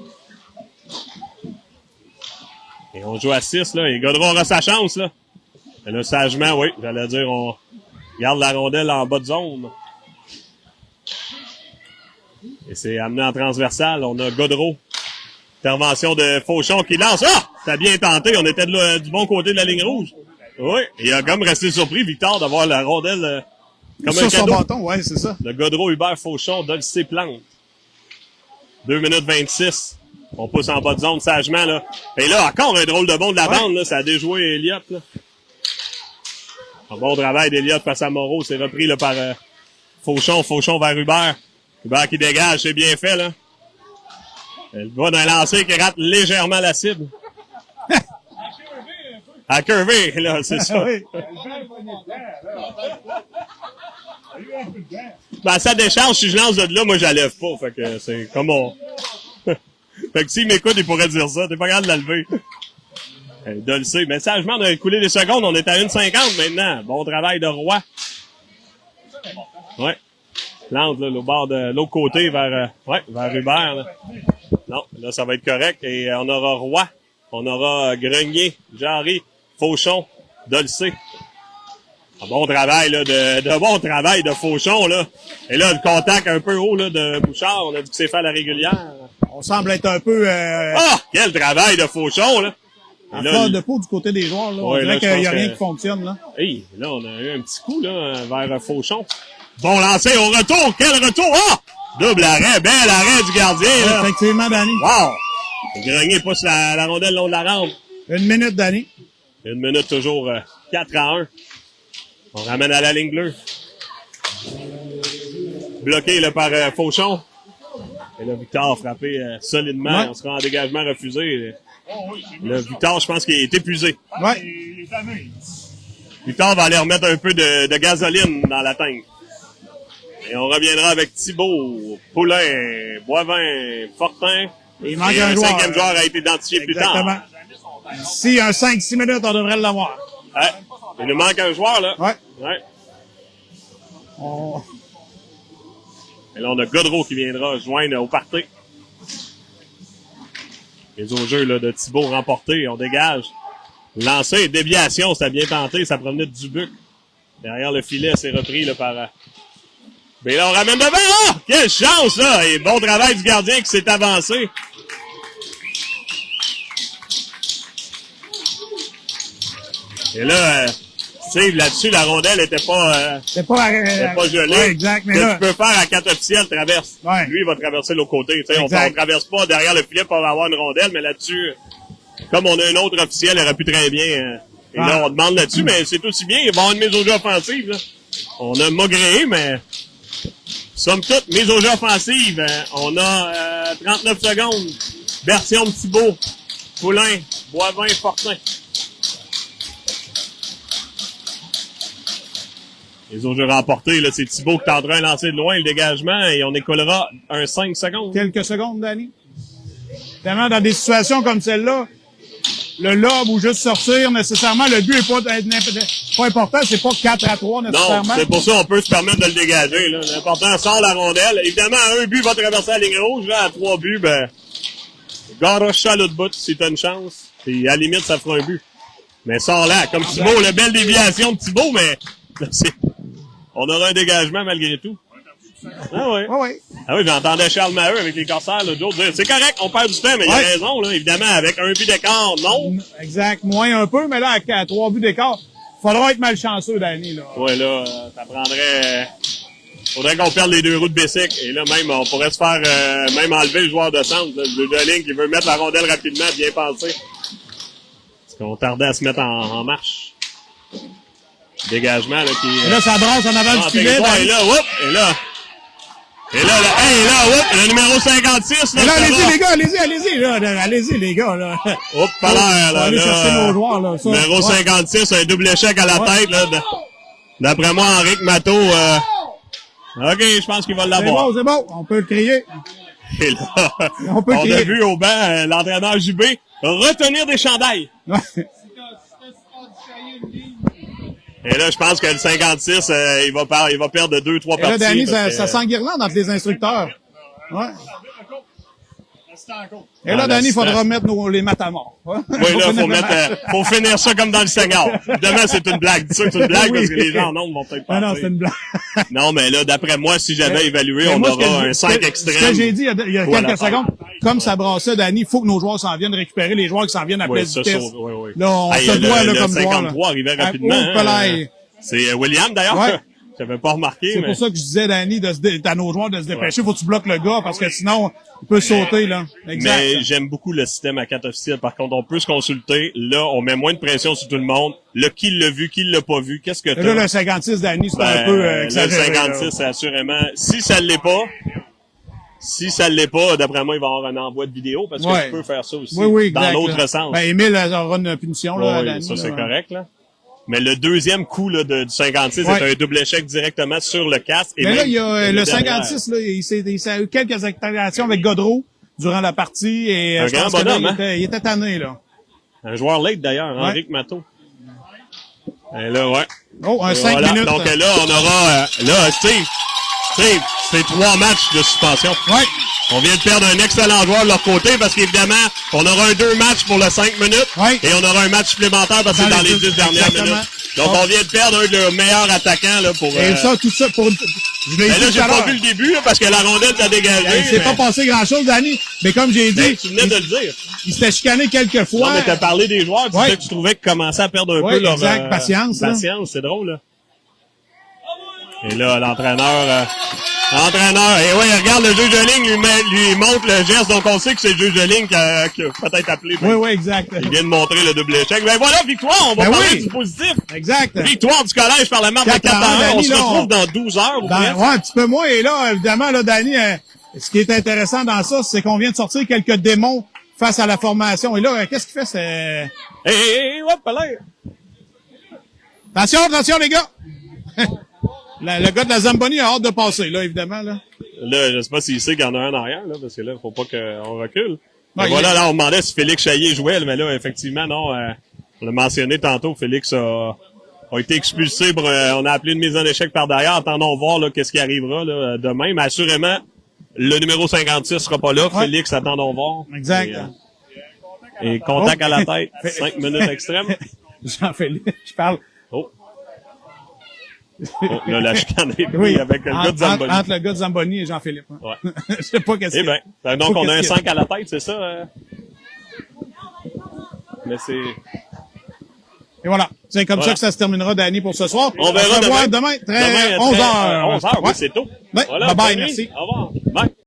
B: Et on joue à 6, là. Et Gaudreau aura sa chance, là. Et là, sagement, oui, j'allais dire, on garde la rondelle en bas de zone. Et c'est amené en transversal. On a Gaudreau. Intervention de Fauchon qui lance. Ah! T'as bien tenté. On était du bon côté de la ligne rouge. Oui. Il a comme resté surpris, Victor, d'avoir la rondelle comme
A: sur
B: un cadeau.
A: Son bâton, ouais, c'est ça.
B: Le Gaudreau, Hubert, Fauchon, Dolcé, Plante. 2 minutes 26. On pousse en bas de zone sagement, là. Et là, encore un drôle de bon de la bande, là. Ça a déjoué Elliott, là. Un bon travail d'Elliott face à Moreau. C'est repris là, par Fauchon. Fauchon vers Hubert. Hubert qui dégage. C'est bien fait, là. Le gars d'un lancer qui rate légèrement la cible. À curver, là, c'est ça. Ben, ça décharge. Si je lance de là, moi, je la lève pas. Fait que c'est comme on... Fait que s'il m'écoute, il pourrait dire ça. T'es pas capable de la lever. Dolcé. Mais sagement, on a écoulé des secondes. On est à 1,50 maintenant. Bon travail de Roy. Ouais. Plante, là, au bord de l'autre côté vers Hubert, là. Non, là, ça va être correct. Et on aura Roy. On aura Grenier, Jarry, Fauchon, Dolcé. Un bon travail, là, bon travail de Fauchon, là. Et là, le contact un peu haut, là, de Bouchard. On a dit que c'est fait à la régulière.
A: On semble être un peu,
B: Ah! Quel travail de Fauchon, là!
A: à fleur de peau du côté des joueurs, là.
B: Ouais,
A: on dirait
B: là,
A: qu'il n'y a rien qui fonctionne, là.
B: Hey, là, on a eu un petit coup, là, vers Fauchon. Bon lancer au retour. Quel retour! Ah! Double arrêt. Bel arrêt du gardien, là.
A: Effectivement, Danny.
B: Wow! Grenier pousse la rondelle le long de la rampe.
A: 1 minute, Danny.
B: 1 minute toujours 4-1. On ramène à la ligne bleue. Bloqué là, par Fauchon. Et là, Victor frappé solidement.
A: Ouais.
B: On sera en dégagement refusé. Là, Victor, je pense qu'il est épuisé.
A: Ouais.
C: Il est tanné.
B: Victor va aller remettre un peu de gasoline dans la tank. Et on reviendra avec Thibault, Poulain, Boivin, Fortin.
A: Il manque
B: et
A: un
B: un
A: joueur.
B: 5e joueur a été identifié plus tard.
A: Exactement. D'ici un 5-6 minutes, on devrait l'avoir.
B: Ouais. Il nous manque un joueur, là.
A: Ouais.
B: Ouais.
A: On...
B: Et là, on a Gaudreau qui viendra joindre au party. Les autres jeux là, de Thibault remportés, on dégage. Lancé, déviation, c'était bien tenté, ça provenait de Dubuc. Derrière le filet, c'est repris là, par... Mais là, on ramène devant! Ah! Quelle chance, là! Et bon travail du gardien qui s'est avancé. Et là, Tu sais, là-dessus, la rondelle était pas gelée.
A: Ouais, exact, mais
B: que
A: là,
B: tu peux faire à 4 officiels, traverse.
A: Ouais.
B: Lui, il va traverser l'autre côté. Tu sais, on
A: Exact.
B: traverse pas derrière le filet pour avoir une rondelle, mais là-dessus, comme on a un autre officiel, il aurait pu très bien. Et là, on demande là-dessus, mais c'est aussi bien. Il va y avoir une mise au jeu offensive. Là. On a maugréé, mais somme toute, mise au jeu offensive. On a 39 secondes. Bertillon, Thibault, Poulain, Boivin, Fortin. Les autres jeux remportés, là, c'est Thibault qui est en train de lancer de loin le dégagement et on écoulera un 5 secondes.
A: quelques secondes, Danny. Tellement dans des situations comme celle-là, le lob ou juste sortir, nécessairement, le but est pas important, c'est pas 4-3
B: Non,
A: nécessairement.
B: c'est pour ça qu'on peut se permettre de le dégager. Là. L'important, sort la rondelle. Évidemment, un but va traverser la ligne rouge. Là, à 3 buts, ben, garoche à l'autre bout si t'as une chance. Puis à la limite, ça fera un but. Mais sort là, comme Thibault, la belle déviation de Thibault, mais là, on aura un dégagement malgré tout. Ah ouais.
A: Ouais.
B: Ah oui, j'entendais Charles Maheu avec les Corsaires l'autre jour dire, c'est correct, on perd du temps, mais il a raison, là, évidemment, avec un but d'écart, non.
A: Exact. Moins un peu, mais là, à 3 buts d'écart, faudra être malchanceux, Danny, là.
B: Ouais, là, ça prendrait... faudrait qu'on perde les 2 roues de Bessic. Et là, même, on pourrait se faire même enlever le joueur de centre, là, le de ligne qui veut mettre la rondelle rapidement, bien pensé. Parce qu'on tardait à se mettre en marche. Dégagement, là, qui...
A: Et là, ça brasse en avant du filet.
B: Et là, whoop, et là, whoop, le numéro 56, là.
A: Et là, allez-y, les gars, allez-y, là. Allez-y, les gars, là.
B: Hop, pas l'air, là.
A: Aller chercher nos joueurs, là. Ça.
B: Numéro 56, un double échec à la tête, là. D'après moi, Henrique Matteau, OK, je pense qu'il va l'avoir.
A: C'est bon, on peut le crier.
B: Et là,
A: On peut
B: a
A: crier.
B: vu au banc l'entraîneur JB retenir des chandails.
A: Ouais.
B: Et là, je pense que le 56, il va perdre 2-3
A: Et
B: parties.
A: là, Danny,
B: parce
A: ça
B: que,
A: s'enguirlande entre les instructeurs. Ouais. Et là,
B: Ah,
A: Danny, il
B: l'assistant.
A: faudra mettre les maths à mort. Ouais.
B: Oui, là, faut finir ça comme dans le Seigneur. Demain, c'est une blague. Dis ça que c'est une blague parce que les gens en ondes vont peut-être
A: Ah
B: pas.
A: non, c'est une blague.
B: Non, mais là, d'après moi, si j'avais évalué,
A: Mais
B: on
A: moi,
B: aura un 5
A: Ce que
B: extrême.
A: j'ai dit il y a
B: Voilà.
A: quelques secondes, comme ça brassait, Danny, il faut que nos joueurs s'en viennent récupérer les joueurs qui s'en viennent à
B: Oui,
A: pleine
B: ça,
A: vitesse.
B: oui.
A: Là, on
B: Hey,
A: se doit, là,
B: le
A: comme joueur.
B: 53 arrivait rapidement.
A: Oh, Pelay.
B: C'est William, d'ailleurs.
A: Ouais.
B: J'avais pas remarqué,
A: C'est
B: mais...
A: pour ça que je disais, Danny, à nos joueurs de se dépêcher. Faut que tu bloques le gars, parce que sinon, il peut sauter, là. Exact.
B: Mais j'aime beaucoup le système à 4 officiels. Par contre, on peut se consulter. Là, on met moins de pression sur tout le monde. Le qui l'a vu, qui l'a pas vu, qu'est-ce que
A: Et
B: t'as?
A: là, le 56, Danny, c'est un
B: Ben,
A: peu exagéré.
B: le 56, c'est assurément... Si ça l'est pas, d'après moi, il va y avoir un envoi de vidéo parce que
A: Ouais.
B: tu peux faire ça aussi.
A: Oui, exact.
B: Dans l'autre
A: là.
B: sens.
A: Ben, Émile aura une punition, là, à
B: Oui,
A: Danny.
B: ça, c'est
A: là.
B: correct, là. Mais le deuxième coup là, du 56
A: Ouais.
B: est un double échec directement sur le casque. Et
A: Mais là,
B: même
A: il y a le
B: derrière.
A: 56, là, il a eu quelques interactions avec Godreau durant la partie et
B: Un
A: je
B: grand
A: pense que là,
B: bonhomme,
A: il était tanné, là.
B: Un joueur late, d'ailleurs,
A: Ouais.
B: Henrique Matteau. Et là, ouais.
A: Oh, un
B: Et
A: 5
B: voilà.
A: minutes.
B: Donc là, on aura... là, Steve, c'est 3 matchs de suspension.
A: Ouais.
B: On vient de perdre un excellent joueur de leur côté parce qu'évidemment, on aura un 2 matchs pour le 5 minutes
A: Ouais.
B: et on aura un match supplémentaire parce que c'est dans les 10 dernières
A: exactement.
B: minutes. Donc, on vient de perdre un de leurs meilleurs attaquants là, pour...
A: Et ça, tout ça pour... Je l'ai
B: ben
A: dit
B: là,
A: tout
B: j'ai
A: à
B: pas
A: l'heure.
B: vu le début là, parce que la rondelle t'a dégagé.
A: Il s'est pas passé grand-chose, Danny. Mais comme j'ai dit,
B: Ben, tu venais de le dire.
A: il s'était chicané quelques
B: Non,
A: fois.
B: mais t'as parlé des joueurs, tu
A: Ouais.
B: disais que tu trouvais qu'ils commençaient à perdre un
A: Ouais,
B: peu leur
A: exact, patience, là.
B: patience, c'est drôle, là. Et là, l'entraîneur, et ouais, regarde, le juge de ligne lui montre le geste, donc on sait que c'est le juge de ligne qui a peut-être appelé.
A: Oui, exact.
B: Il vient de montrer le double échec. Ben voilà, victoire, on va
A: Ben
B: parler
A: oui.
B: du positif.
A: Exact.
B: Victoire du collège par la marque de
A: 4
B: 4
A: ans,
B: heures. On
A: Danny,
B: se
A: là,
B: retrouve dans 12 heures. ou presque.
A: Ouais, un petit peu moins. Et là, évidemment, là, Danny, ce qui est intéressant dans ça, c'est qu'on vient de sortir quelques démons face à la formation. Et là, qu'est-ce qu'il fait? C'est...
B: Hop, là.
A: Attention, les gars! Le gars de la Zamboni a hâte de passer, là, évidemment, là.
B: Là, je sais pas s'il sait qu'il y en a un en arrière, là, parce que là, faut pas qu'on recule. Mais
A: Ouais,
B: voilà, là, on demandait si Félix Chaillet jouait, mais là, effectivement, non, on l'a mentionné tantôt, Félix a été expulsé pour, on a appelé une mise en échec par derrière, attendons voir, là, qu'est-ce qui arrivera, là, demain, mais assurément, le numéro 56 sera pas là,
A: Ouais.
B: Félix, attendons voir.
A: Exact.
B: Et contact à la tête, 5 minutes extrêmes.
A: Jean-Philippe, je parle.
B: Oh. Oh, là, la chicane est prise
A: Oui,
B: avec le gars de Zamboni.
A: entre le gars de Zamboni et Jean-Philippe. Hein.
B: Ouais.
A: Je sais pas qu'est-ce
B: Eh
A: qu'il y a.
B: ben, donc
A: Pas
B: on a un
A: qu'est-ce qu'il y
B: 5 à la tête, c'est ça? Mais c'est...
A: Et voilà. C'est comme
B: Voilà.
A: ça que ça se terminera, Danny, pour ce soir.
B: On verra
A: se revoit
B: demain.
A: demain, 11h.
B: 11h, oui, c'est tôt.
A: Ouais.
B: Voilà,
A: Bye-bye,
B: bonne nuit.
A: merci.
B: Au revoir. Bye.